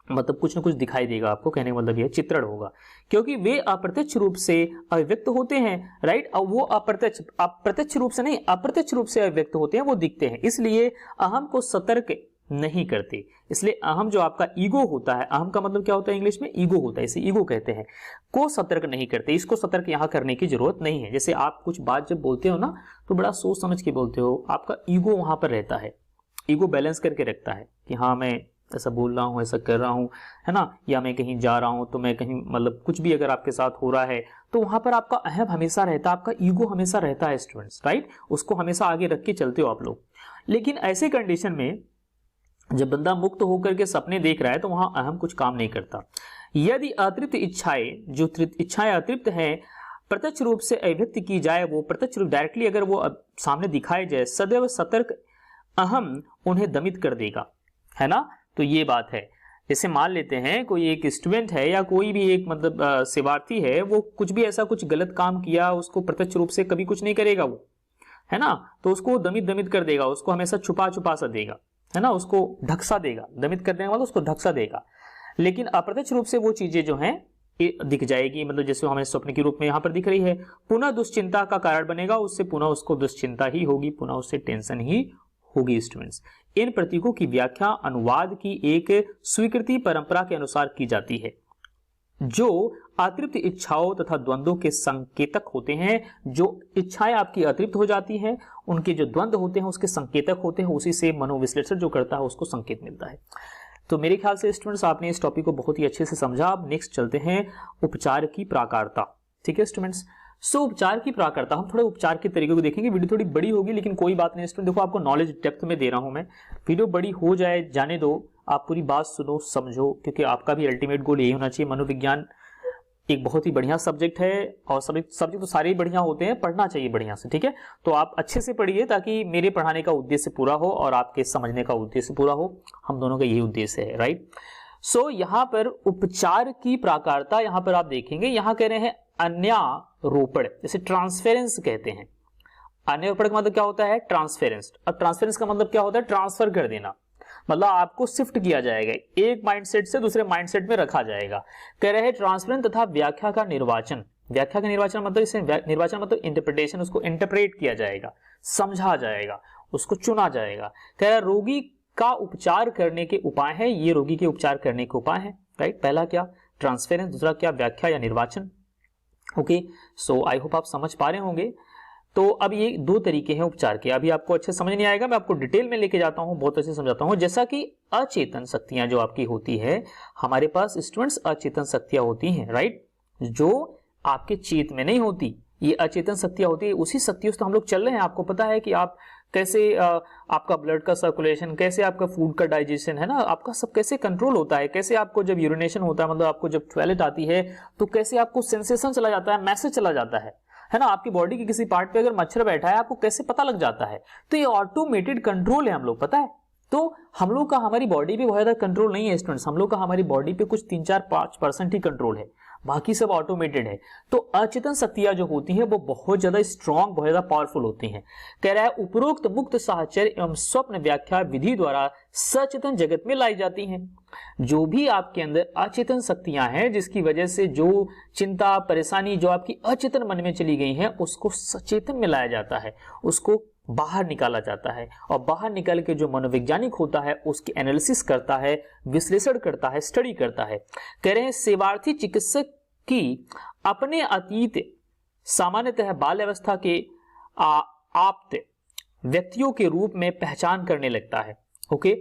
[SPEAKER 1] मतलब कुछ ना कुछ दिखाई देगा आपको, कहने का मतलब यह चित्रण होगा, क्योंकि वे अप्रत्यक्ष रूप से अभिव्यक्त होते हैं, राइट। और वो अप्रत्यक्ष रूप से नहीं, अप्रत्यक्ष रूप से अभिव्यक्त होते हैं, वो दिखते हैं, इसलिए अहम को सतर्क नहीं करते। इसलिए अहम जो आपका ईगो होता है, अहम का मतलब क्या होता है इंग्लिश में, ईगो होता है, इसे ईगो कहते हैं, को सतर्क नहीं करते। इसको सतर्क यहाँ करने की जरूरत नहीं है। जैसे आप कुछ बात जब बोलते हो ना तो बड़ा सोच समझ के बोलते हो, आपका ईगो वहां पर रहता है, ईगो बैलेंस करके रखता है कि हाँ मैं ऐसा बोल रहा हूँ, ऐसा कर रहा हूँ, है ना, या मैं कहीं जा रहा हूँ तो मैं कहीं, मतलब कुछ भी अगर आपके साथ हो रहा है तो वहां पर आपका अहम हमेशा रहता है, आपका ईगो हमेशा रहता है स्टूडेंट्स, राइट, उसको हमेशा आगे रख के चलते हो आप लोग। लेकिन ऐसे कंडीशन में जब बंदा मुक्त होकर के सपने देख रहा है तो वहां अहम कुछ काम नहीं करता। यदि अतृप्त इच्छाएं, जो इच्छाएं अतृप्त हैं, प्रत्यक्ष रूप से अभिव्यक्त की जाए, वो प्रत्यक्ष रूप डायरेक्टली अगर वो सामने दिखाई जाए, सदैव सतर्क अहम उन्हें दमित कर देगा, है ना। तो ये बात है। जैसे मान लेते हैं कोई एक स्टूडेंट है या कोई भी एक मतलब सेवार्थी है, वो कुछ भी ऐसा कुछ गलत काम किया, उसको प्रत्यक्ष रूप से कभी कुछ नहीं करेगा वो, है ना, तो उसको दमित कर देगा, उसको हमेशा छुपा सा देगा, है ना, उसको ढकसा देगा, दमित करने वाला उसको ढकसा देगा। लेकिन अप्रत्यक्ष रूप से वो चीजें जो हैं दिख जाएगी, मतलब जैसे हमें स्वप्न के रूप में यहाँ पर दिख रही है, पुनः दुश्चिंता का कारण बनेगा, उससे पुनः उसको दुश्चिंता ही होगी, पुनः उससे टेंशन ही होगी। स्टूडेंट्स, इन प्रतीकों की व्याख्या अनुवाद की एक स्वीकृति परंपरा के अनुसार की जाती है, जो अतृप्त इच्छाओं तथा द्वंद्वों के संकेतक होते हैं। जो इच्छाएं आपकी अतृप्त हो जाती हैं, उनके जो द्वंद्व होते हैं उसके संकेतक होते हैं, उसी से मनोविश्लेषण जो करता है उसको संकेत मिलता है। तो मेरे ख्याल से स्टूडेंट्स आपने इस टॉपिक को बहुत ही अच्छे से समझा। अब नेक्स्ट चलते हैं उपचार की प्राकारता। ठीक है स्टूडेंट्स, सो उपचार की प्राकारता, हम थोड़े उपचार के तरीके को देखेंगे। वीडियो थोड़ी बड़ी होगी लेकिन कोई बात नहीं स्टूडेंट, देखो आपको नॉलेज डेप्थ में दे रहा हूं मैं, वीडियो बड़ी हो जाए जाने दो, आप पूरी बात सुनो समझो, क्योंकि आपका भी अल्टीमेट गोल यही होना चाहिए, मनोविज्ञान एक बहुत ही बढ़िया सब्जेक्ट है और सब्जेक्ट तो सारे ही बढ़िया होते हैं, पढ़ना चाहिए बढ़िया से, ठीक है। तो आप अच्छे से पढ़िए ताकि मेरे पढ़ाने का उद्देश्य पूरा हो और आपके समझने का उद्देश्य पूरा हो, हम दोनों का यही उद्देश्य है, राइट। सो यहाँ पर उपचार की प्राकारता यहाँ पर आप देखेंगे, यहाँ कह रहे हैं अन्यारोपण, जैसे ट्रांसफेरेंस कहते हैं। अन्यारोपण का मतलब क्या होता है? ट्रांसफेरेंस। अब ट्रांसफेरेंस का मतलब क्या होता है? ट्रांसफर कर देना, मतलब आपको शिफ्ट किया जाएगा, एक माइंडसेट से दूसरे माइंडसेट में रखा जाएगा। कह रहे हैं ट्रांसफरेंस तथा व्याख्या का निर्वाचन। व्याख्या का निर्वाचन मतलब इसे निर्वाचन मतलब इंटरप्रिटेशन, उसको इंटरप्रेट किया जाएगा, समझा जाएगा, उसको चुना जाएगा। कह रहा है रोगी का उपचार करने के उपाय है, ये रोगी के उपचार करने के उपाय है, राइट। पहला क्या? ट्रांसफरेंस, दूसरा क्या? व्याख्या या निर्वाचन। ओके, सो आई होप आप समझ पा रहे होंगे। तो अब ये दो तरीके हैं उपचार के। अभी आपको अच्छे समझ नहीं आएगा, मैं आपको डिटेल में लेके जाता हूं, बहुत अच्छे समझाता हूं। जैसा कि अचेतन शक्तियां जो आपकी होती है, हमारे पास स्टूडेंट्स अचेतन शक्तियां होती हैं, राइट, जो आपके चेत में नहीं होती, ये अचेतन शक्तियां होती है। उसी शक्तियों से तो हम लोग चल रहे हैं। आपको पता है कि आप कैसे आपका ब्लड का सर्कुलेशन, कैसे आपका फूड का डाइजेशन है ना, आपका सब कैसे कंट्रोल होता है, कैसे आपको जब यूरिनेशन होता है, मतलब आपको जब टॉयलेट आती है तो कैसे आपको सेंसेशन चला जाता है, मैसेज चला जाता है ना। आपकी बॉडी के किसी पार्ट पे अगर मच्छर बैठा है आपको कैसे पता लग जाता है। तो ये ऑटोमेटेड कंट्रोल है, हम लोग पता है। तो हम लोग का हमारी बॉडी पे बहुत ज्यादा कंट्रोल नहीं है स्टूडेंट्स, हम लोग का हमारी बॉडी पे कुछ 3-4-5% ही कंट्रोल है, बाकी सब ऑटोमेटेड है। तो अचेतन शक्तियां जो होती हैं वो बहुत ज्यादा स्ट्रॉन्ग, बहुत ज्यादा पावरफुल होती हैं। कह रहा है उपरोक्त मुक्त साहचर्य एवं स्वप्न व्याख्या विधि द्वारा सचेतन जगत में लाई जाती हैं। जो भी आपके अंदर अचेतन शक्तियां हैं, जिसकी वजह से जो चिंता परेशानी जो आपकी अचेतन मन में चली गई है, उसको सचेतन में लाया जाता है, उसको बाहर निकाला जाता है। और बाहर निकाल के जो मनोवैज्ञानिक होता है उसकी एनालिसिस करता है, विश्लेषण करता है, स्टडी करता है। कह रहे हैं सेवार्थी चिकित्सक की अपने अतीत सामान्यतः बाल्यावस्था के आप्त व्यक्तियों के रूप में पहचान करने लगता है। ओके,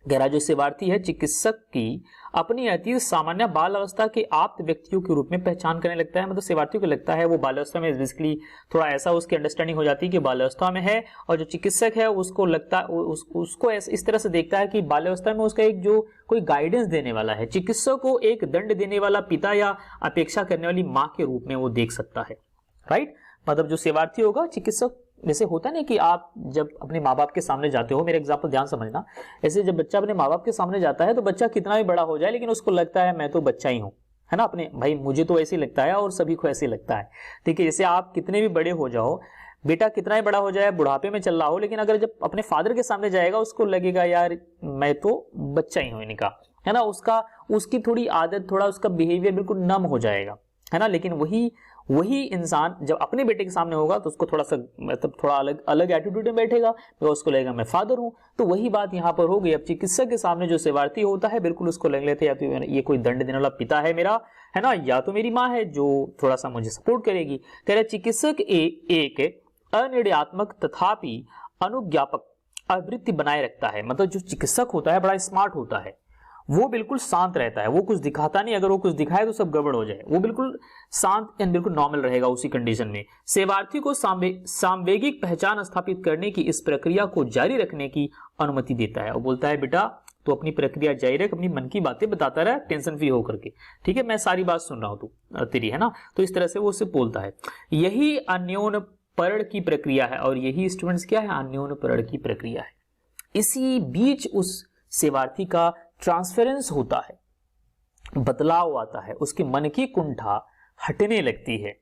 [SPEAKER 1] गहरा जो सेवार्थी है चिकित्सक की अपनी अतीत सामान्य बाल अवस्था के आप्त व्यक्तियों के रूप में पहचान करने लगता है। मतलब सेवार्थी को लगता है वो बाल अवस्था में, बेसिकली थोड़ा ऐसा उसकी अंडरस्टैंडिंग हो जाती है कि बाल अवस्था में है, और जो चिकित्सक है उसको लगता है उसको इस तरह से देखता है कि बाल अवस्था में उसका एक जो कोई गाइडेंस देने वाला है, चिकित्सक को एक दंड देने वाला पिता या अपेक्षा करने वाली माँ के रूप में वो देख सकता है, राइट। मतलब जो सेवार्थी होगा चिकित्सक, जैसे होता है ना कि आप जब अपने माँ बाप के सामने जाते हो, मेरा एग्जाम्पल ध्यान समझना, ऐसे जब बच्चा अपने माँ बाप के सामने जाता है तो बच्चा कितना भी बड़ा हो जाए लेकिन उसको लगता है मैं तो बच्चा ही हूँ, है ना। अपने भाई मुझे तो ऐसे ही लगता है और सभी को ऐसे ही लगता है, ठीक है। जैसे आप कितने भी बड़े हो जाओ, बेटा कितना ही बड़ा हो जाए, बुढ़ापे में चल रहा हो, लेकिन अगर जब अपने फादर के सामने जाएगा उसको लगेगा यार मैं तो बच्चा ही हूँ इनका, है ना। उसकी थोड़ी आदत, थोड़ा उसका बिहेवियर बिल्कुल नम हो जाएगा, है ना। लेकिन वही इंसान जब अपने बेटे के सामने होगा तो उसको थोड़ा सा मतलब थोड़ा अलग एटीट्यूड में बैठेगा, तो उसको लगेगा मैं फादर हूं। तो वही बात यहाँ पर हो गई। अब चिकित्सक के सामने जो सेवार्थी होता है बिल्कुल उसको लग लेते या तो ये कोई दंड देने वाला पिता है मेरा, है ना, या तो मेरी माँ है जो थोड़ा सा मुझे सपोर्ट करेगी। कह रहे चिकित्सक एक अनिर्णयात्मक तथापि अनुज्ञापक आवृत्ति बनाए रखता है। मतलब जो चिकित्सक होता है बड़ा स्मार्ट होता है, वो बिल्कुल शांत रहता है, वो कुछ दिखाता नहीं, अगर वो कुछ दिखाए तो सब गड़बड़ हो जाए, वो बिल्कुल शांत एंड बिल्कुल नॉर्मल रहेगा उसी कंडीशन में। सेवार्थी को सामवेगिक पहचान स्थापित करने की इस प्रक्रिया को जारी रखने की अनुमति देता है और बोलता है बेटा तो अपनी प्रक्रिया जारी रख, अपनी मन की बातें बताता रहा, टेंशन फ्री होकर के, ठीक है, मैं सारी बात सुन रहा हूं तू तेरी, है ना। तो इस तरह से वो उससे बोलता है। यही अन्योन्यपरण की प्रक्रिया है, और यही स्टूडेंट्स क्या है, अन्योन्यपरण की प्रक्रिया है। इसी बीच उस सेवार्थी का ट्रांसफरेंस होता है, बदलाव आता है, उसके मन की कुंठा हटने लगती है,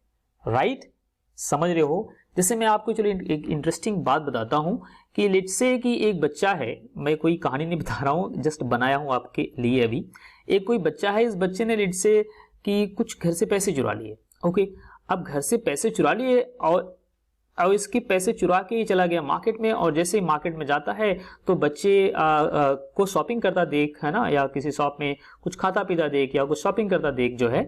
[SPEAKER 1] राइट। समझ रहे हो। जैसे मैं आपको चलो एक इंटरेस्टिंग बात बताता हूं कि लेट्स से कि एक बच्चा है, मैं कोई कहानी नहीं बता रहा हूं, जस्ट बनाया हूं आपके लिए अभी। एक कोई बच्चा है, इस बच्चे ने लेट्स से कि कुछ घर से पैसे चुरा लिए, ओके। अब घर से पैसे चुरा लिए और इसके पैसे चुरा के ही चला गया मार्केट में, और जैसे ही मार्केट में जाता है तो बच्चे को शॉपिंग करता देख, है ना, या किसी शॉप में कुछ खाता पीता देख या कुछ शॉपिंग करता देख जो है,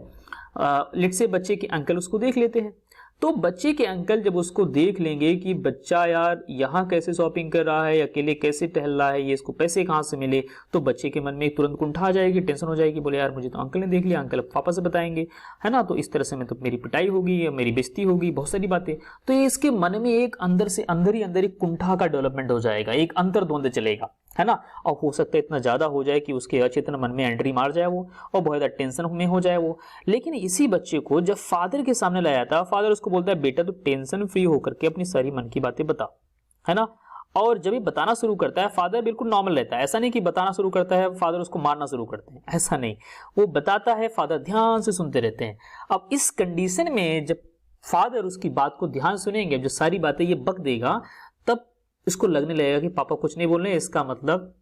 [SPEAKER 1] लेट्स से बच्चे के अंकल उसको देख लेते हैं। तो बच्चे के अंकल जब उसको देख लेंगे कि बच्चा यार यहाँ कैसे शॉपिंग कर रहा है, अकेले कैसे टहल रहा है, ये इसको पैसे कहाँ से मिले, तो बच्चे के मन में तुरंत कुंठा आ जाएगी, टेंशन हो जाएगी, बोले यार मुझे तो अंकल ने देख लिया, अंकल पापा से बताएंगे, है ना, तो इस तरह से मैं तो मेरी पिटाई होगी, मेरी बेइज्जती होगी, बहुत सारी बातें। तो ये इसके मन में एक अंदर से अंदर ही अंदर एक कुंठा का डेवलपमेंट हो जाएगा, एक अंतर्द्वंद चलेगा, है ना। और हो सकता है इतना ज्यादा हो जाए कि उसके अचेतन मन में एंट्री मार जाए वो, और बहुत ज्यादा टेंशन में हो जाए वो। लेकिन इसी बच्चे को जब फादर के सामने लाया था, फादर उसको बोलता है बेटा तू टेंशन फ्री होकर के अपनी सारी मन की बातें बता, है ना। और जब ये बताना शुरू करता है, फादर बिल्कुल नॉर्मल रहता है, ऐसा नहीं कि बताना शुरू करता है फादर उसको मारना शुरू करते हैं, ऐसा नहीं, वो बताता है, फादर ध्यान से सुनते रहते हैं। अब इस कंडीशन में जब फादर उसकी बात को ध्यान सुनेंगे, जो सारी बातें ये बक देगा, तब इसको लगने लगेगा कि पापा कुछ नहीं बोल रहे, इसका मतलब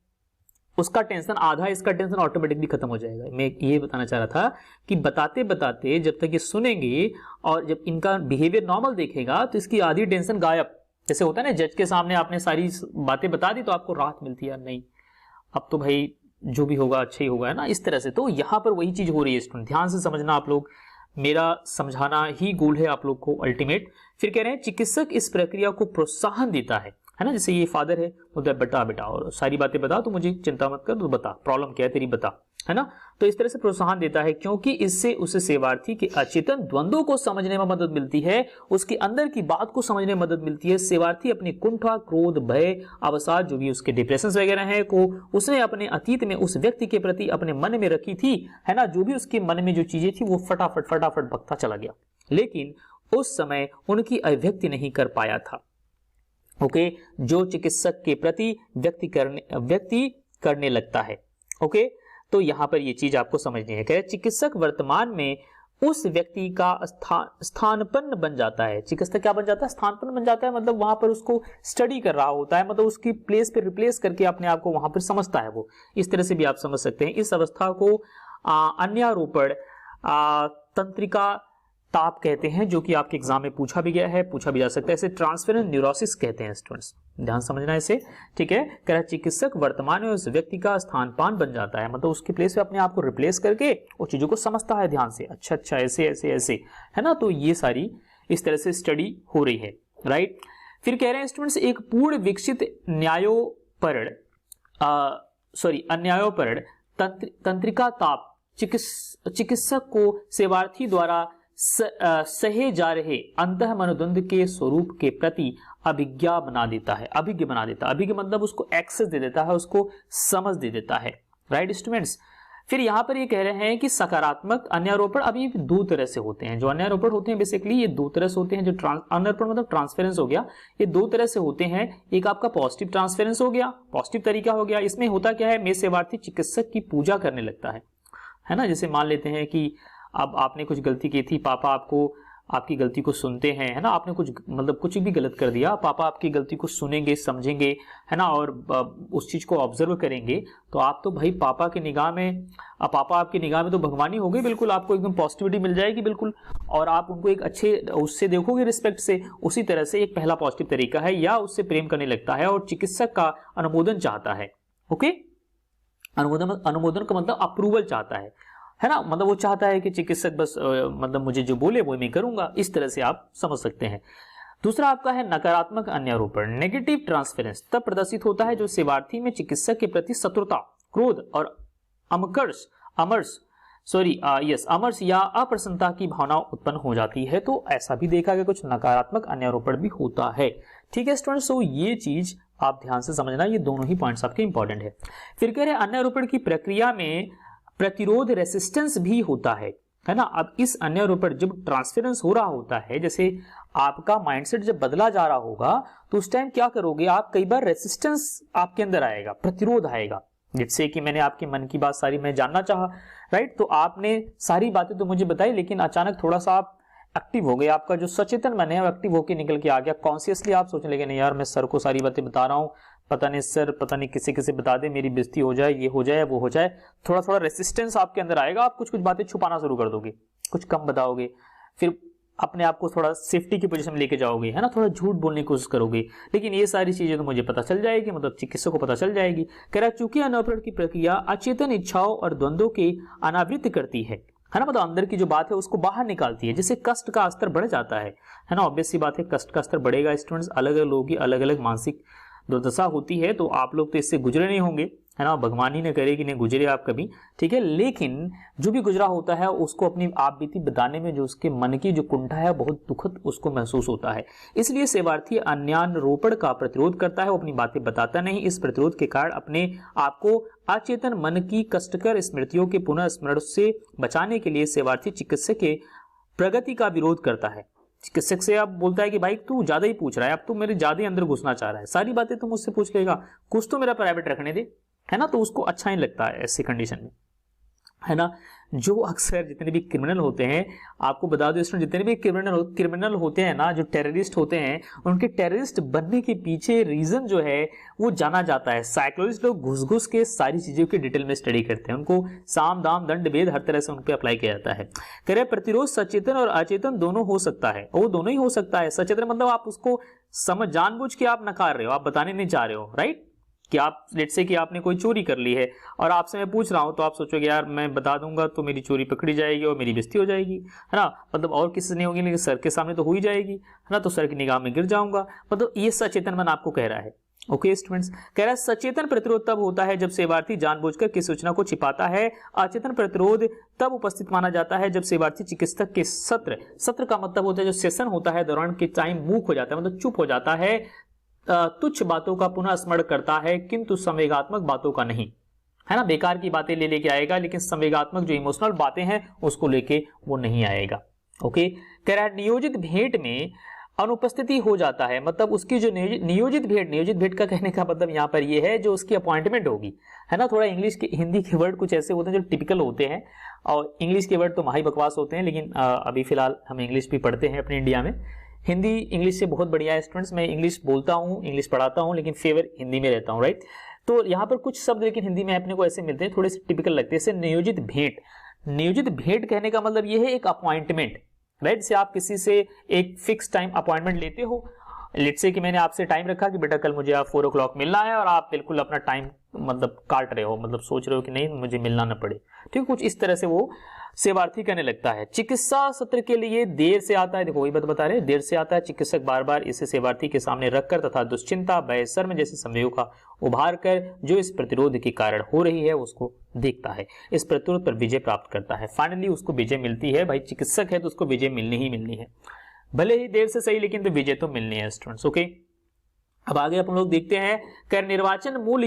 [SPEAKER 1] उसका टेंशन आधा, इसका टेंशन ऑटोमेटिकली खत्म हो जाएगा। मैं ये बताना चाह रहा था कि बताते बताते जब तक ये सुनेंगे और जब इनका बिहेवियर नॉर्मल देखेगा तो इसकी आधी टेंशन गायब। जैसे होता है ना, जज के सामने आपने सारी बातें बता दी तो आपको राहत मिलती है, नहीं अब तो भाई जो भी होगा अच्छा ही होगा, है ना, इस तरह से। तो यहाँ पर वही चीज हो रही है स्टूडेंट, ध्यान से समझना आप लोग, मेरा समझाना ही गोल है आप लोग को अल्टीमेट। फिर कह रहे हैं चिकित्सक इस प्रक्रिया को प्रोत्साहन देता है ना। जैसे ये फादर है, बोलता है बेटा बेटा और सारी बातें बता, तो मुझे चिंता मत कर, तो बता प्रॉब्लम क्या है तेरी बता, है ना। तो इस तरह से प्रोत्साहन देता है, क्योंकि इससे उस सेवार्थी के अचेतन द्वंद्वों को समझने में मदद मिलती है, उसके अंदर की बात को समझने में मदद मिलती है। सेवार्थी अपनी कुंठा, क्रोध, भय, अवसाद, जो भी उसके डिप्रेशन वगैरह है को उसने अपने अतीत में उस व्यक्ति के प्रति अपने मन में रखी थी, है ना। जो भी उसके मन में जो चीजें थी वो फटाफट फटाफट बकता चला गया, लेकिन उस समय उनकी अभिव्यक्ति नहीं कर पाया था। ओके, जो चिकित्सक के प्रति व्यक्ति करने लगता है। ओके, तो यहां पर ये चीज आपको समझनी है। कह चिकित्सक वर्तमान में उस व्यक्ति का स्थानपन्न बन जाता है। चिकित्सक क्या बन जाता है? स्थानपन्न बन जाता है, मतलब वहां पर उसको स्टडी कर रहा होता है, मतलब उसकी प्लेस पे रिप्लेस करके अपने आप को वहां पर समझता है वो। इस तरह से भी आप समझ सकते हैं। इस अवस्था को अन्यारोपण तंत्रिका ताप कहते हैं, जो कि आपके एग्जाम में पूछा भी गया है, पूछा भी जा सकता है। इसे ट्रांसफरेंस न्यूरोसिस कहते हैं स्टूडेंट्स, ध्यान समझना इसे, ठीक है। कह रहा चिकित्सक वर्तमान में उस व्यक्ति का स्थानपान बन जाता है, मतलब उसकी प्लेस पे अपने आप को रिप्लेस करके वो चीजों को समझता है ध्यान से, अच्छा अच्छा ऐसे ऐसे ऐसे, है ना। तो ये सारी इस तरह से स्टडी हो रही है, राइट। फिर कह रहे हैं स्टूडेंट्स एक पूर्ण विकसित अन्यायोपरण तंत्रिका ताप चिकित्सक को सेवार्थी द्वारा सहे जा रहे अंतः मनोद्वंद के स्वरूप के प्रति अभिज्ञ बना देता है। अभिज्ञ मतलब उसको एक्सेस दे देता है, उसको समझ दे देता है, राइट स्टूडेंट्स। फिर यहां पर ये कह रहे हैं कि सकारात्मक अन्यारोपण अभी दो तरह से होते हैं। जो अन्यारोपण होते हैं बेसिकली ये दो तरह से होते हैं। जो अन्यारोपण मतलब ट्रांसफरेंस हो गया, ये दो तरह से होते हैं। एक आपका पॉजिटिव ट्रांसफरेंस हो गया, पॉजिटिव तरीका हो गया। इसमें होता क्या है, में सेवार्थी चिकित्सक की पूजा करने लगता है ना। जैसे मान लेते हैं कि अब आपने कुछ गलती की थी, पापा आपको आपकी गलती को सुनते हैं, है ना। आपने कुछ भी गलत कर दिया, पापा आपकी गलती को सुनेंगे, समझेंगे, है ना, और उस चीज को ऑब्जर्व करेंगे। तो आप तो भाई पापा की निगाह में, पापा आपकी निगाह में तो भगवान ही हो गए, बिल्कुल आपको एकदम पॉजिटिविटी मिल जाएगी बिल्कुल, और आप उनको एक अच्छे उससे देखोगे, रिस्पेक्ट से। उसी तरह से एक पहला पॉजिटिव तरीका है, या उससे प्रेम करने लगता है और चिकित्सक का अनुमोदन चाहता है। ओके, अनुमोदन का मतलब अप्रूवल चाहता है ना, मतलब वो चाहता है कि चिकित्सक बस मतलब मुझे जो बोले वो मैं करूंगा। इस तरह से आप समझ सकते हैं। दूसरा आपका है नकारात्मक अन्यारोपण, नेगेटिव ट्रांसफरेंस तब प्रदर्शित होता है जो सेवार्थी में चिकित्सक के प्रति शत्रुता, क्रोध और अमर्ष या अप्रसन्नता की भावना उत्पन्न हो जाती है। तो ऐसा भी देखा गया, कुछ नकारात्मक अन्यारोपण भी होता है। ठीक है स्टूडेंट्स, तो ये चीज आप ध्यान से समझना, ये दोनों ही पॉइंट्स आपके इंपॉर्टेंट है। फिर कह रहे हैं अन्यारोपण की प्रक्रिया में प्रतिरोध रेसिस्टेंस भी होता है ना। अब इस अन्यारोपण जब ट्रांसफरेंस हो रहा होता है, जैसे आपका माइंडसेट जब बदला जा रहा होगा, तो उस टाइम क्या करोगे आप, कई बार रेसिस्टेंस आपके अंदर आएगा, प्रतिरोध आएगा। जिससे कि मैंने आपके मन की बात सारी मैं जानना चाहा, राइट, तो आपने सारी बातें तो मुझे बताई, लेकिन अचानक थोड़ा सा आप एक्टिव हो गए, आपका जो सचेतन मन है वो एक्टिव होकर निकल के आ गया। कॉन्शियसली आप सोचने लगे, नहीं यार मैं सर को सारी बातें बता रहा हूँ, पता नहीं सर, पता नहीं किसे बता दे, मेरी बेइज्जती हो जाए, ये हो जाए वो हो जाए। थोड़ा थोड़ा रेसिस्टेंस आपके अंदर आएगा, आप कुछ बातें छुपाना शुरू कर दोगे, कुछ कम बताओगे, फिर अपने आप को थोड़ा सेफ्टी की पोजीशन में लेके जाओगे, है ना, थोड़ा झूठ बोलने की कोशिश करोगे। लेकिन ये सारी चीजें तो मुझे पता चल जाएगी, मतलब चिकित्सक को पता चल जाएगी। कह रहा चूंकि अन्यारोपण की प्रक्रिया अचेतन इच्छाओं और द्वंद्वों के अनावृत करती है ना, मतलब अंदर की जो बात है उसको बाहर निकालती है। जैसे कष्ट का स्तर बढ़ जाता है ना, ऑब्वियस सी बात है, कष्ट का स्तर बढ़ेगा स्टूडेंट्स। अलग अलग लोगों की अलग अलग मानसिक दुर्दशा होती है, तो आप लोग तो इससे गुजरे नहीं होंगे, है ना, भगवान ही न करे कि नहीं गुजरे आप कभी, ठीक है, लेकिन जो भी गुजरा होता है उसको अपनी आप बीती बताने में जो उसके मन की जो कुंठा है बहुत दुखद उसको महसूस होता है। इसलिए सेवार्थी अन्यारोपण का प्रतिरोध करता है, वो अपनी बातें बताता नहीं। इस प्रतिरोध के कारण अपने आपको अचेतन मन की कष्टकर स्मृतियों के पुनः स्मरण से बचाने के लिए सेवार्थी चिकित्सक के प्रगति का विरोध करता है। चिकित्सक से अब बोलता है कि भाई तू ज्यादा ही पूछ रहा है, अब तू मेरे ज्यादा ही अंदर घुसना चाह रहा है, सारी बातें तू मुझसे पूछ लेगा, कुछ तो मेरा प्राइवेट रखने दे, है ना। तो उसको अच्छा नहीं लगता है ऐसी कंडीशन में, है ना। जो अक्सर जितने भी क्रिमिनल होते हैं, आपको बता दो स्टूडेंट, जितने भी क्रिमिनल होते हैं ना, जो टेररिस्ट होते हैं, उनके टेररिस्ट बनने के पीछे रीजन जो है वो जाना जाता है। साइकोलॉजिस्ट लोग घुस घुस के सारी चीजों की डिटेल में स्टडी करते हैं, उनको साम दाम दंड भेद हर तरह से उन पर अप्लाई किया जाता है। कह रहे प्रतिरोध सचेतन और अचेतन दोनों हो सकता है, वो दोनों ही हो सकता है। सचेतन मतलब आप उसको समझ जानबूझ के आप नकार रहे हो, आप बताने नहीं चाह रहे हो, राइट, कि आप लेट्स से कि आपने कोई चोरी कर ली है और आपसे मैं पूछ रहा हूं, तो आप सोचोगे यार मैं बता दूंगा तो मेरी चोरी पकड़ी जाएगी और मेरी बेइज्जती हो जाएगी, है ना, मतलब और किसी से नहीं होगी लेकिन सर के सामने तो हो ही जाएगी, है ना, तो सर की निगाह में गिर जाऊंगा, मतलब ये सचेतन मन आपको कह रहा है। ओके स्टूडेंट्स, कह रहा है सचेतन प्रतिरोध तब होता है जब सेवार्थी जानबूझकर किसी सूचना को छिपाता है। अचेतन प्रतिरोध तब उपस्थित माना जाता है जब सेवार्थी चिकित्सक के सत्र का मतलब होता है जो सेशन होता है दौरान के टाइम मूक हो जाता है, मतलब चुप हो जाता है, तुच्छ बातों का पुनः स्मरण करता है किंतु संवेगात्मक बातों का नहीं, है ना, बेकार की बातें ले लेके आएगा लेकिन संवेगात्मक जो इमोशनल बातें हैं उसको लेके वो नहीं आएगा। ओके, कह रहा है नियोजित भेंट में अनुपस्थिति हो जाता है, मतलब उसकी जो नियोजित भेंट का कहने का मतलब यहाँ पर ये है जो उसकी अपॉइंटमेंट होगी, है ना। थोड़ा इंग्लिश के हिंदी के वर्ड कुछ ऐसे होते हैं जो टिपिकल होते हैं और इंग्लिश के वर्ड तो माही बकवास होते हैं, लेकिन अभी फिलहाल हम इंग्लिश भी पढ़ते हैं अपने इंडिया में। हिंदी इंग्लिश से बहुत बढ़िया है स्टूडेंट्स, मैं इंग्लिश बोलता हूँ, इंग्लिश पढ़ाता हूँ, लेकिन फेवर हिंदी में रहता हूँ, राइट। तो यहाँ पर कुछ शब्द लेकिन हिंदी में अपने को ऐसे मिलते हैं, थोड़े से टिपिकल लगते हैं। जैसे नियोजित भेंट कहने का मतलब ये है एक अपॉइंटमेंट, राइट। से आप किसी से एक फिक्स टाइम अपॉइंटमेंट लेते हो, लेट्स से कि मैंने आपसे टाइम रखा कि बेटा कल मुझे आप 4 o'clock मिलना है और आप बिल्कुल अपना टाइम मतलब काट रहे हो, मतलब सोच रहे हो कि नहीं मुझे मिलना ना पड़े, ठीक है, कुछ इस तरह से वो सेवार्थी करने लगता है। चिकित्सा सत्र के लिए देर से आता है, देखो वही बात बता रहे हैं, देर से आता है। चिकित्सक बार बार इसे सेवार्थी के सामने रखकर तथा दुश्चिंता भय शर्म जैसे संवेगों का उभार कर जो इस प्रतिरोध के कारण हो रही है उसको देखता है, इस प्रतिरोध पर विजय प्राप्त करता है। फाइनली उसको विजय मिलती है, भाई चिकित्सक है तो उसको विजय मिलनी ही मिलनी है, भले ही देर से सही लेकिन तो विजय तो मिलनी है स्टूडेंट्स। ओके, अब आगे अपन लोग देखते हैं कर निर्वाचन मूल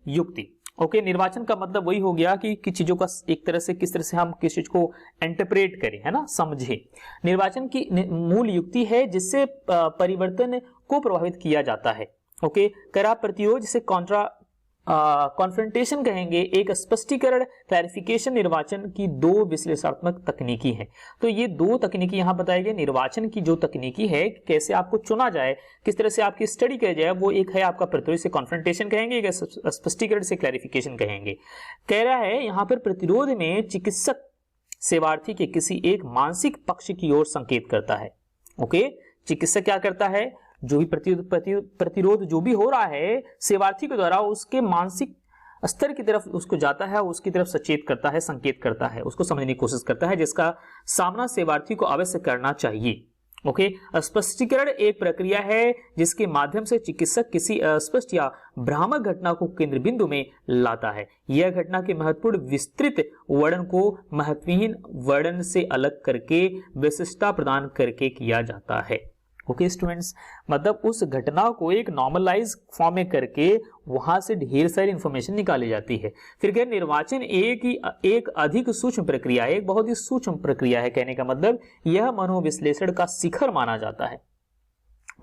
[SPEAKER 1] युक्ति। ओके, निर्वाचन का मतलब वही हो गया कि चीजों का एक तरह से किस तरह से हम किस चीज को इंटरप्रेट करें, है ना, समझे। निर्वाचन की मूल युक्ति है जिससे परिवर्तन को प्रभावित किया जाता है। ओके, करा प्रतिरोध जिसे कॉन्फ्रंटेशन कहेंगे, एक स्पष्टीकरण क्लैरिफिकेशन निर्वाचन की 2 विश्लेषणात्मक तकनीकी है। तो ये 2 तकनीकी यहाँ बताई गई। निर्वाचन की जो तकनीकी है कैसे आपको चुना जाए, किस तरह से आपकी स्टडी की जाए, वो एक है आपका प्रतिरोध से कॉन्फ्रंटेशन कहेंगे, एक स्पष्टीकरण से क्लैरिफिकेशन कहेंगे। कह रहा है यहाँ पर प्रतिरोध में चिकित्सक सेवार्थी के किसी एक मानसिक पक्ष की ओर संकेत करता है। ओके, चिकित्सक क्या करता है, जो भी प्रतिरोध जो भी हो रहा है सेवार्थी के द्वारा उसके मानसिक स्तर की तरफ उसको जाता है, उसकी तरफ सचेत करता है, संकेत करता है, उसको समझने की कोशिश करता है जिसका सामना सेवार्थी को अवश्य करना चाहिए। ओके, स्पष्टीकरण एक प्रक्रिया है जिसके माध्यम से चिकित्सक किसी अस्पष्ट या भ्रामक घटना को केंद्र बिंदु में लाता है। यह घटना के महत्वपूर्ण विस्तृत वर्णन को महत्वहीन वर्णन से अलग करके विशिष्टता प्रदान करके किया जाता है। ओके स्टूडेंट्स, मतलब उस घटना को एक नॉर्मलाइज फॉर्म में करके वहां से ढेर सारी इंफॉर्मेशन निकाली जाती है। फिर क्या निर्वाचन एक अधिक सूक्ष्म प्रक्रिया है, एक बहुत ही सूक्ष्म प्रक्रिया है, कहने का मतलब यह मनोविश्लेषण का शिखर माना जाता है।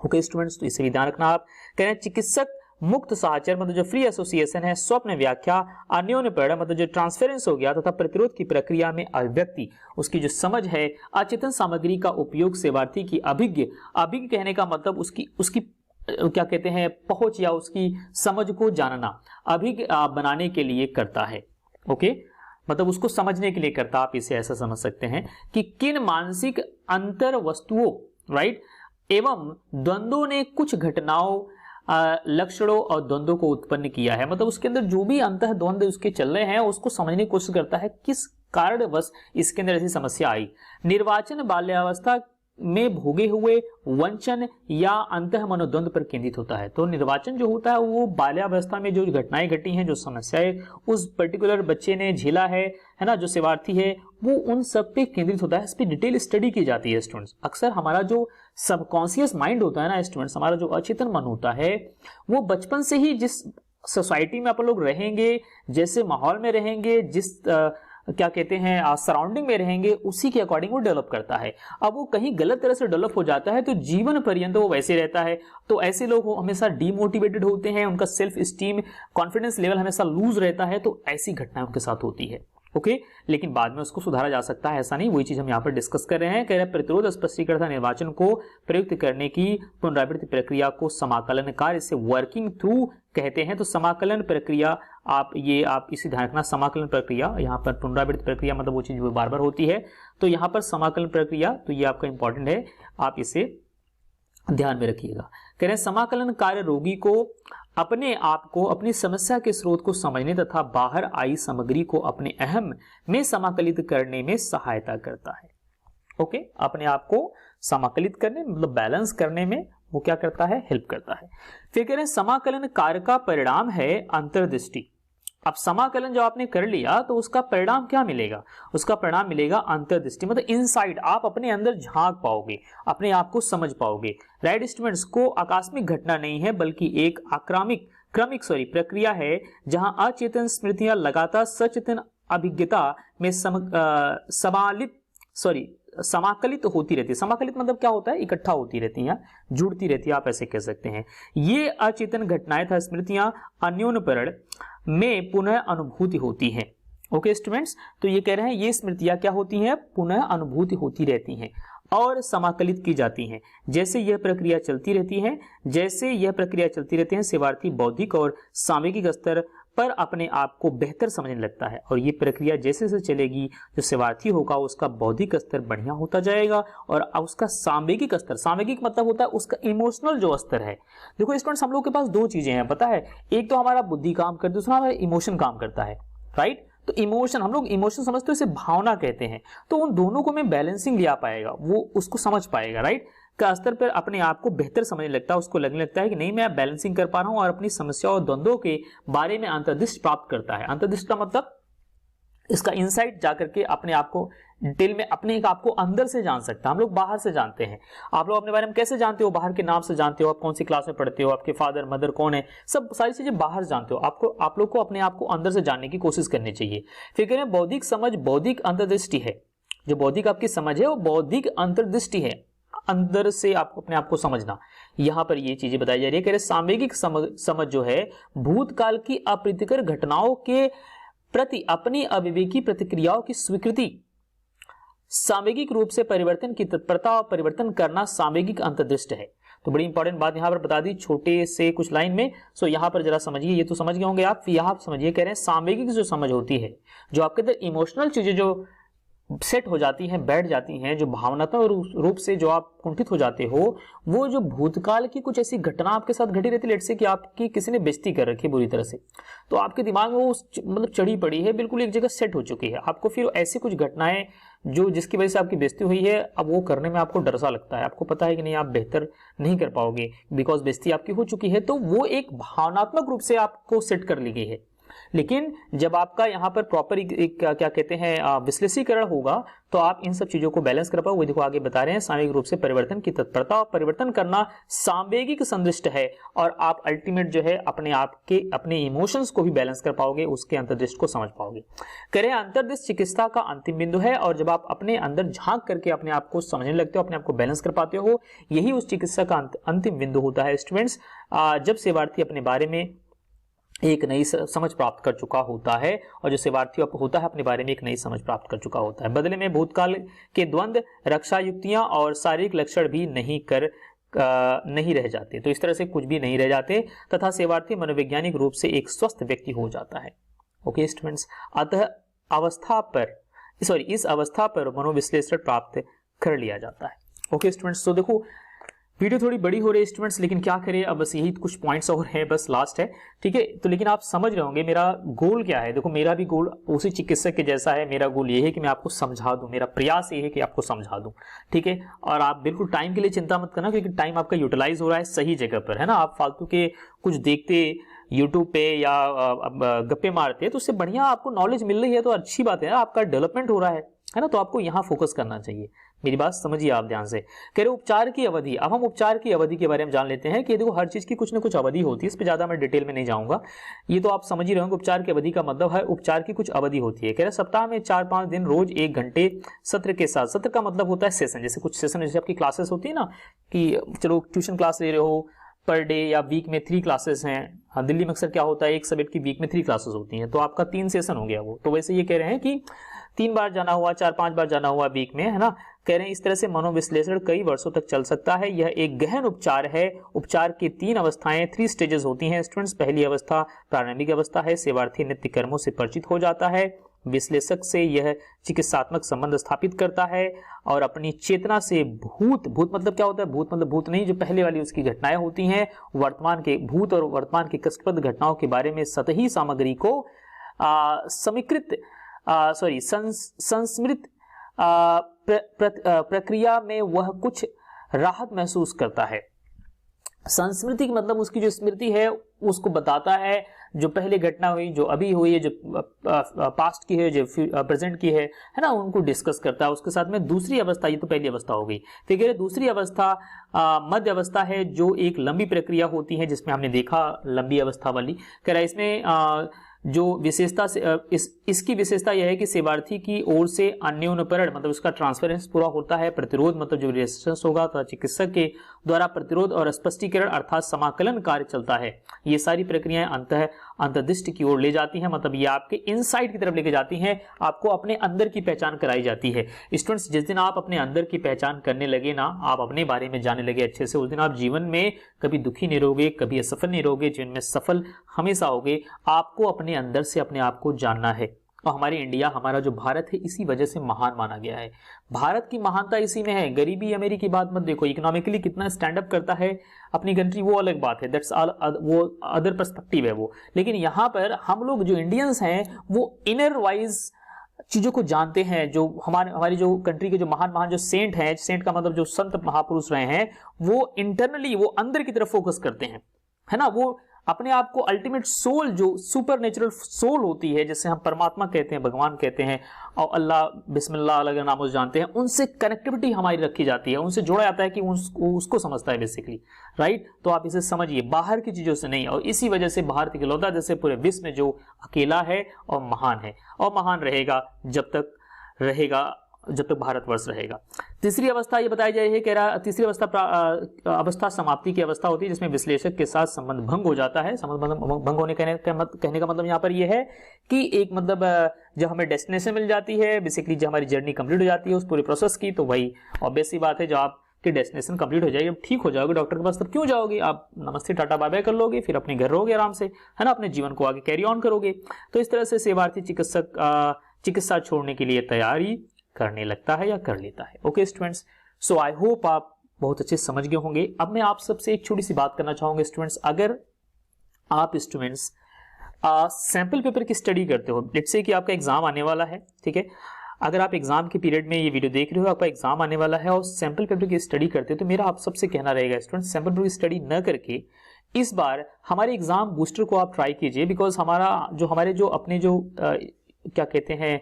[SPEAKER 1] ओके स्टूडेंट्स, तो इसे भी ध्यान रखना। आप कह रहे हैं चिकित्सक मुक्त साहचर्य मतलब जो फ्री एसोसिएशन है, स्वप्न व्याख्या, अन्योन्य प्रेरणा मतलब जो ट्रांसफरेंस हो गया तथा प्रतिरोध की प्रक्रिया में अभिव्यक्ति, उसकी जो समझ है, अचेतन सामग्री का उपयोग सेवार्थी की अभिज्ञ कहने का मतलब उसकी क्या कहते हैं पहुंच या उसकी समझ को जानना, अभिज्ञ बनाने के लिए करता है। ओके, मतलब उसको समझने के लिए करता, आप इसे ऐसा समझ सकते हैं कि किन मानसिक अंतर वस्तुओं, राइट, एवं द्वंद्वों ने कुछ घटनाओं लक्षणों और द्वंद्वों को उत्पन्न किया है, मतलब उसके अंदर जो भी अंतः द्वंद्व उसके चल रहे हैं उसको समझने की कोशिश करता है किस कारणवश इसके अंदर ऐसी समस्या आई। निर्वाचन बाल्यावस्था में भोगे हुए वंचन या अंतः मनोद्वंद पर केंद्रित होता है। तो निर्वाचन जो होता है वो बाल्यावस्था में जो घटनाएं घटी हैं, जो समस्याएं उस पर्टिकुलर बच्चे ने झेला है ना, जो सेवार्थी है, वो उन सब पे केंद्रित होता है। इस पे डिटेल स्टडी की जाती है स्टूडेंट्स। अक्सर हमारा जो सबकॉन्शियस माइंड होता है ना स्टूडेंट्स, हमारा जो अचेतन मन होता है, वो बचपन से ही जिस सोसाइटी में आप लोग रहेंगे, जैसे माहौल में रहेंगे, जिस क्या कहते हैं सराउंडिंग में रहेंगे, उसी के अकॉर्डिंग वो डेवलप करता है। अब वो कहीं गलत तरह से डेवलप हो जाता है तो जीवन पर्यंत वो वैसे रहता है। तो ऐसे लोग हमेशा डीमोटिवेटेड होते हैं, उनका सेल्फ स्टीम, कॉन्फिडेंस लेवल हमेशा लूज रहता है। तो ऐसी घटनाएं उनके साथ होती है। ओके, लेकिन बाद में उसको सुधारा जा सकता है, ऐसा नहीं। वही चीज हम यहाँ पर डिस्कस कर रहे हैं। कह रहे हैं प्रतिरोध स्पष्टीकरण निर्वाचन को प्रयुक्त करने की पुनरावृत्ति प्रक्रिया को समाकलन कार्य, इसे वर्किंग थ्रू कहते हैं। तो समाकलन प्रक्रिया आप इसे ध्यान रखना, समाकलन प्रक्रिया, यहाँ पर पुनरावृत्ति प्रक्रिया मतलब वो चीज जो बार बार होती है। तो यहाँ पर समाकलन प्रक्रिया, तो ये आपका इंपॉर्टेंट है, आप इसे ध्यान में रखिएगा। कह रहे हैं समाकलन कार्य रोगी को अपने आप को, अपनी समस्या के स्रोत को समझने तथा बाहर आई सामग्री को अपने अहम में समाकलित करने में सहायता करता है। ओके, अपने आप को समाकलित करने मतलब बैलेंस करने में वो क्या करता है, हेल्प करता है। फिर कह रहे हैं समाकलन कार्य का परिणाम है अंतर्दृष्टि। अब समाकलन जो आपने कर लिया तो उसका परिणाम क्या मिलेगा, उसका परिणाम मिलेगा अंतर्दृष्टि, मतलब इनसाइट, आप अपने अंदर झांक पाओगे, अपने आप को समझ पाओगे। राइट स्टूडेंट्स, को आकस्मिक घटना नहीं है बल्कि एक क्रमिक प्रक्रिया है जहां अचेतन स्मृतियां लगातार सचेतन अभिज्ञता में समाकलित होती रहती है। समाकलित मतलब क्या होता है, इकट्ठा होती रहती हैं, जुड़ती रहती है, आप ऐसे कह सकते हैं। ये अचेतन घटनाएं तथा स्मृतियां अन्योन्यपरण में पुनः अनुभूति होती हैं। ओके स्टूडेंट्स, तो ये कह रहे हैं ये स्मृतियां क्या होती हैं, पुनः अनुभूति होती रहती हैं और समाकलित की जाती हैं। जैसे यह प्रक्रिया चलती रहती है सेवार्थी बौद्धिक और सामयिक स्तर पर अपने आप को बेहतर समझने लगता है। और ये प्रक्रिया जैसे जैसे चलेगी, जो सेवार्थी होगा उसका बौद्धिक स्तर बढ़िया होता जाएगा और उसका सामयिक स्तर, सामयिक मतलब होता है उसका इमोशनल जो स्तर है। देखो स्टूडेंट्स, हम लोग के पास दो चीजें हैं, पता है, एक तो हमारा बुद्धि काम करती है, दूसरा हमारा इमोशन काम करता है। राइट, तो इमोशन, हम लोग इमोशन समझते हैं, इसे भावना कहते हैं। तो उन दोनों को में बैलेंसिंग लिया पाएगा, वो उसको समझ पाएगा। राइट, का स्तर पर अपने आप को बेहतर समझने लगता है, उसको लगने लगता है कि नहीं मैं बैलेंसिंग कर पा रहा हूं और अपनी समस्या और द्वंद्वों के बारे में अंतर्दृष्टि प्राप्त करता है। अंतर्दृष्टि का मतलब इसका इंसाइट जाकर के अपने आप को डिटेल में, अपने आप को अंदर से जान सकता है। हम लोग बाहर से जानते हैं, आप लोग अपने बारे में कैसे जानते हो, बाहर के नाम से जानते हो, आप कौन सी क्लास में पढ़ते हो, आपके फादर मदर कौन है, सब सारी चीजें बाहर जानते हो। आप लोग को अपने आप को अंदर से जानने की कोशिश करनी चाहिए। फिर कह रहे हैं बौद्धिक समझ बौद्धिक अंतर्दृष्टि है। जो बौद्धिक आपकी समझ है वो बौद्धिक अंतर्दृष्टि है, अंदर से आप अपने आप को समझना। यहां पर ये चीजें बताई जा रही है। कह रहे सामयिक समझ जो है भूतकाल की अप्रीतिकर घटनाओं के प्रति अपनी अविवेकी प्रतिक्रियाओं की स्वीकृति, सामयिक रूप से परिवर्तन की तत्परता और परिवर्तन करना सामयिक अंतर्दृष्टि है। तो बड़ी इंपॉर्टेंट बात यहां पर बता दी छोटे से कुछ लाइन में। सो यहां पर जरा समझिए, ये तो समझ गए होंगे आप, यहां समझिए। कह रहे हैं सामयिक जो समझ होती है, जो आपके अंदर इमोशनल चीजें जो सेट हो जाती हैं, बैठ जाती हैं, जो भावनात्मक रूप से जो आप कुंठित हो जाते हो, वो जो भूतकाल की कुछ ऐसी घटना आपके साथ घटी रहती है, लेट से कि आपकी किसी ने बेइज्जती कर रखी है बुरी तरह से, तो आपके दिमाग में वो मतलब चढ़ी पड़ी है, बिल्कुल एक जगह सेट हो चुकी है। आपको फिर ऐसी कुछ घटनाएं जो जिसकी वजह से आपकी बेइज्जती हुई है, अब वो करने में आपको डर सा लगता है, आपको पता है कि नहीं आप बेहतर नहीं कर पाओगे बिकॉज बेइज्जती आपकी हो चुकी है। तो वो एक भावनात्मक रूप से आपको सेट कर ली गई है। लेकिन जब आपका यहाँ पर प्रॉपर एक क्या कहते हैं विश्लेषीकरण होगा, तो आप इन सब चीजों को बैलेंस कर पाओगे। देखो आगे बता रहे हैं सामयिक रूप से परिवर्तन की तत्परता और परिवर्तन करना सामयिक संदृष्ट है, और आप अल्टीमेट जो है अपने आप के अपने इमोशंस को भी बैलेंस कर पाओगे, उसके अंतर्दृष्टि को समझ पाओगे। करें अंतर्दृष्टि चिकित्सा का अंतिम बिंदु है, और जब आप अपने अंदर झांक करके अपने आप को समझने लगते हो, अपने आप को बैलेंस कर पाते हो, यही उस चिकित्सा का अंतिम बिंदु होता है। स्टूडेंट्स, जब सेवार्थी अपने बारे में एक नई समझ प्राप्त कर चुका होता है, और जो सेवार्थी होता है अपने बारे में एक नई समझ प्राप्त कर चुका होता है, बदले में भूतकाल के द्वंद, रक्षा युक्तियां और शारीरिक लक्षण भी नहीं रह जाते। तो इस तरह से कुछ भी नहीं रह जाते, तथा सेवार्थी मनोवैज्ञानिक रूप से एक स्वस्थ व्यक्ति हो जाता है। ओके स्टूडेंट्स, अतः इस अवस्था पर मनोविश्लेषण प्राप्त कर लिया जाता है। ओके स्टूडेंट्स, तो देखो वीडियो थोड़ी बड़ी हो रही है स्टूडेंट्स, लेकिन क्या करें, अब बस यही कुछ पॉइंट्स और हैं, बस लास्ट है, ठीक है। तो लेकिन आप समझ रहे होंगे मेरा गोल क्या है। देखो मेरा भी गोल उसी चिकित्सक के जैसा है। मेरा गोल ये है कि मैं आपको समझा दूं, मेरा प्रयास ये है कि आपको समझा दूं, ठीक है। और आप बिल्कुल टाइम के लिए चिंता मत करना, क्योंकि टाइम आपका यूटिलाइज हो रहा है सही जगह पर, है ना। आप फालतू के कुछ देखते यूट्यूब पे या गप्पे मारते, तो उससे बढ़िया आपको नॉलेज मिल रही है तो अच्छी बात है, आपका डेवलपमेंट हो रहा है ना। तो आपको यहाँ फोकस करना चाहिए। मेरी बात समझिए आप ध्यान से। कह रहे उपचार की अवधि। अब हम उपचार की अवधि के बारे में जान लेते हैं कि देखो हर चीज की कुछ ना कुछ अवधि होती है, इस पे ज्यादा मैं डिटेल में नहीं जाऊंगा, ये तो आप समझ ही रहे होंगे। उपचार की अवधि का मतलब है उपचार की कुछ अवधि होती है। कह रहे सप्ताह में 4-5 दिन रोज 1 घंटे सत्र के साथ। सत्र का मतलब होता है सेशन, जैसे कुछ सेशन जैसे आपकी क्लासेस होती है ना, कि चलो ट्यूशन क्लास ले रहे हो पर डे या वीक में 3 क्लासेस हैं। हाँ, दिल्ली में अक्सर क्या होता है, एक सब्जेक्ट की वीक में 3 क्लासेस होती हैं, तो आपका 3 सेशन हो गया वो। तो वैसे ये कह रहे हैं कि 3 बार जाना हुआ, 4-5 बार जाना हुआ वीक में, है ना। कह रहे हैं इस तरह से मनोविश्लेषण कई वर्षों तक चल सकता है। यह एक गहन उपचार है। उपचार की 3 अवस्थाएं, 3 स्टेजेस होती हैं स्टूडेंट्स। पहली अवस्था प्रारंभिक अवस्था है, सेवार्थी नित्य कर्मों से परिचित हो जाता है। विश्लेषक से यह चिकित्सात्मक संबंध स्थापित करता है और अपनी चेतना से भूत मतलब क्या होता है, भूत मतलब भूत नहीं, जो पहले वाली उसकी घटनाएं होती हैं, वर्तमान के भूत और वर्तमान की कष्टप्रद घटनाओं के बारे में सतही सामग्री को संस्मृत प्रक्रिया में वह कुछ राहत महसूस करता है। संस्मृति का मतलब उसकी जो स्मृति है उसको बताता है, जो पहले घटना हुई, जो अभी हुई है, जो पास्ट की है, जो प्रेजेंट की है ना, उनको डिस्कस करता है। उसके साथ में दूसरी अवस्था, ये तो पहली अवस्था हो गई, ठीक है। दूसरी अवस्था मध्य अवस्था है, जो एक लंबी प्रक्रिया होती है, जिसमें हमने देखा लंबी अवस्था वाली। कह रहा है इसमें जो विशेषता से इसकी विशेषता यह है कि सेवार्थी की ओर से अन्योन्यपरण मतलब उसका ट्रांसफरेंस पूरा होता है। प्रतिरोध मतलब जो रेजिस्टेंस होगा तो चिकित्सक के द्वारा प्रतिरोध और स्पष्टीकरण अर्थात समाकलन कार्य चलता है। ये सारी प्रक्रियाएं अंतर्दृष्टि की ओर ले जाती हैं, मतलब ये आपके इनसाइड की तरफ लेके जाती हैं, आपको अपने अंदर की पहचान कराई जाती है। स्टूडेंट्स, जिस दिन आप अपने अंदर की पहचान करने लगे ना, आप अपने बारे में जानने लगे अच्छे से, उस दिन आप जीवन में कभी दुखी नहीं रहोगे, कभी असफल नहीं रहोगे, जीवन में सफल हमेशा होगे। आपको अपने अंदर से अपने आप को जानना है। और हमारी इंडिया, हमारा जो भारत है, इसी वजह से महान माना गया है। भारत की महानता इसी में है। गरीबी अमीरी की बात मत देखो, इकोनॉमिकली कितना स्टैंड अप करता है अपनी कंट्री, वो अलग बात है, दैट्स ऑल, वो अदर पर्सपेक्टिव है वो। लेकिन यहाँ पर हम लोग जो इंडियंस हैं वो इनर वाइज चीजों को जानते हैं। जो हमारी जो कंट्री के जो महान जो सेंट हैं, सेंट का मतलब जो संत महापुरुष रहे हैं, वो इंटरनली, वो अंदर की तरफ फोकस करते हैं, है ना। वो अपने आप को अल्टीमेट सोल, जो सुपर नेचुरल सोल होती है, जिसे हम परमात्मा कहते हैं, भगवान कहते हैं, और अल्लाह बिस्मिल्लाह अलग नाम जानते हैं, उनसे कनेक्टिविटी हमारी रखी जाती है, उनसे जोड़ा जाता है कि उसको समझता है बेसिकली, राइट। तो आप इसे समझिए, बाहर की चीजों से नहीं। और इसी वजह से भारत इकलौता जैसे पूरे विश्व में जो अकेला है और महान है, और महान रहेगा जब तक भारतवर्ष रहेगा। तीसरी अवस्था ये बताई जाए है, कह रहा तीसरी अवस्था समाप्ति की अवस्था होती है, जिसमें विश्लेषक के साथ संबंध भंग हो जाता है। संबंध भंग होने कहने का मतलब यहाँ पर ये है कि एक मतलब जब हमें डेस्टिनेशन मिल जाती है, बेसिकली जब हमारी जर्नी कंप्लीट हो जाती है उस पूरे प्रोसेस की, तो वही ऑब्वियस सी बात है, जब आपकी डेस्टिनेशन कंप्लीट हो जाएगी, ठीक हो जाओगे डॉक्टर के पास, तब क्यों जाओगे, आप नमस्ते टाटा बाय बाय कर लोगे, फिर अपने घर रहोगे आराम से, है ना, अपने जीवन को आगे कैरी ऑन करोगे। तो इस तरह से सेवार्थी चिकित्सा छोड़ने के लिए तैयारी करने लगता है या कर लेता है। Okay students, so I hope आप बहुत अच्छे समझ गए होंगे। अब मैं आप सबसे एक छोटी सी बात करना चाहूंगा स्टूडेंट्स, अगर आप स्टूडेंट्स सैंपल पेपर की स्टडी करते हो, लेट्स से कि आपका एग्जाम आने वाला है, ठीक है, अगर आप एग्जाम के पीरियड में ये वीडियो देख रहे हो, आपका एग्जाम आने वाला है और सैंपल पेपर की स्टडी करते हो, तो मेरा आप सबसे कहना रहेगा स्टूडेंट्स, सैंपल पेपर की स्टडी न करके इस बार हमारे एग्जाम बूस्टर को आप ट्राई कीजिए। बिकॉज हमारे जो अपने जो क्या कहते हैं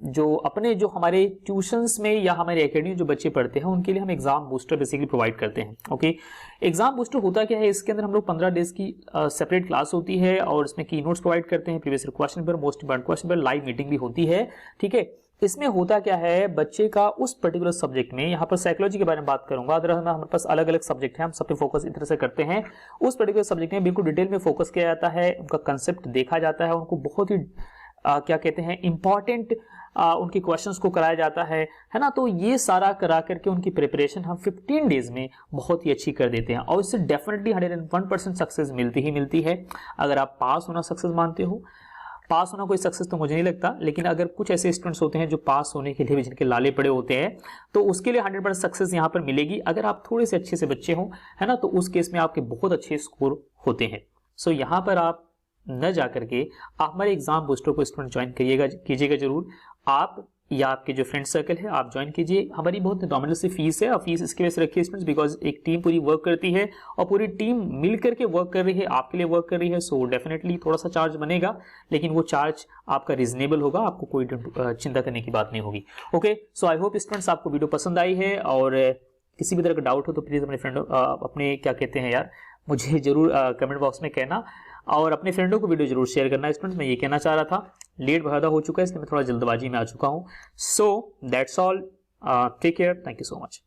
[SPEAKER 1] जो हमारे ट्यूशंस में या हमारे एकेडमी जो बच्चे पढ़ते हैं, उनके लिए हम एग्जाम बूस्टर बेसिकली प्रोवाइड करते हैं। ओके, एग्जाम बूस्टर होता क्या है, इसके अंदर हम लोग 15 डेज की सेपरेट क्लास होती है और इसमें की नोट्स प्रोवाइड करते हैं, previous question paper, most important question paper, live meeting भी होती है, ठीक है। इसमें होता क्या है, बच्चे का उस पर्टिकुलर सब्जेक्ट में, यहाँ पर साइकोलॉजी के बारे में बात करूंगा, अदर हमारे पास अलग अलग सब्जेक्ट है, हम सब पे फोकस इस तरह से करते हैं। उस पर्टिकुलर सब्जेक्ट में बिल्कुल डिटेल में फोकस किया जाता है, उनका कंसेप्ट देखा जाता है, उनको बहुत ही क्या कहते हैं इंपॉर्टेंट उनके क्वेश्चंस को कराया जाता है ना। तो ये सारा करा करके उनकी प्रिपरेशन हम 15 डेज में बहुत ही अच्छी कर देते हैं और इससे डेफिनेटली 101% सक्सेस मिलती ही मिलती है। अगर आप पास होना सक्सेस मानते हो पास होना कोई सक्सेस तो मुझे नहीं लगता, लेकिन अगर कुछ ऐसे स्टूडेंट्स होते हैं जो पास होने के लिए भी जिनके लाले पड़े होते हैं, तो उसके लिए 100% सक्सेस यहाँ पर मिलेगी। अगर आप थोड़े से अच्छे से बच्चे हो, है ना, तो उस केस में आपके बहुत अच्छे स्कोर होते हैं। सो यहाँ पर आप न जा करके आप हमारे एग्जाम बूस्टर को स्टूडेंट ज्वाइन कीजिएगा जरूर। आप या आपके जो फ्रेंड सर्कल है आप ज्वाइन कीजिए। हमारी बहुत नॉमिनल सी फीस है, और फीस इसकी वजह से रखी है स्टूडेंट्स बिकॉज एक टीम पूरी वर्क करती है और पूरी टीम मिल करके वर्क कर रही है, आपके लिए वर्क कर रही है। सो डेफिनेटली थोड़ा सा चार्ज बनेगा, लेकिन वो चार्ज आपका रीजनेबल होगा, आपको कोई चिंता करने की बात नहीं होगी। Okay, so I hope students आपको वीडियो पसंद आई है, और किसी भी तरह का डाउट हो तो प्लीज अपने क्या कहते हैं यार, मुझे जरूर कमेंट बॉक्स में कहना, और अपने फ्रेंडों को वीडियो जरूर शेयर करना। स्टूडेंट्स मैं ये कहना चाह रहा था, लेट बहुत ज़्यादा हो चुका है इसलिए मैं थोड़ा जल्दबाजी में आ चुका हूँ। So that's all, take care, thank you so much.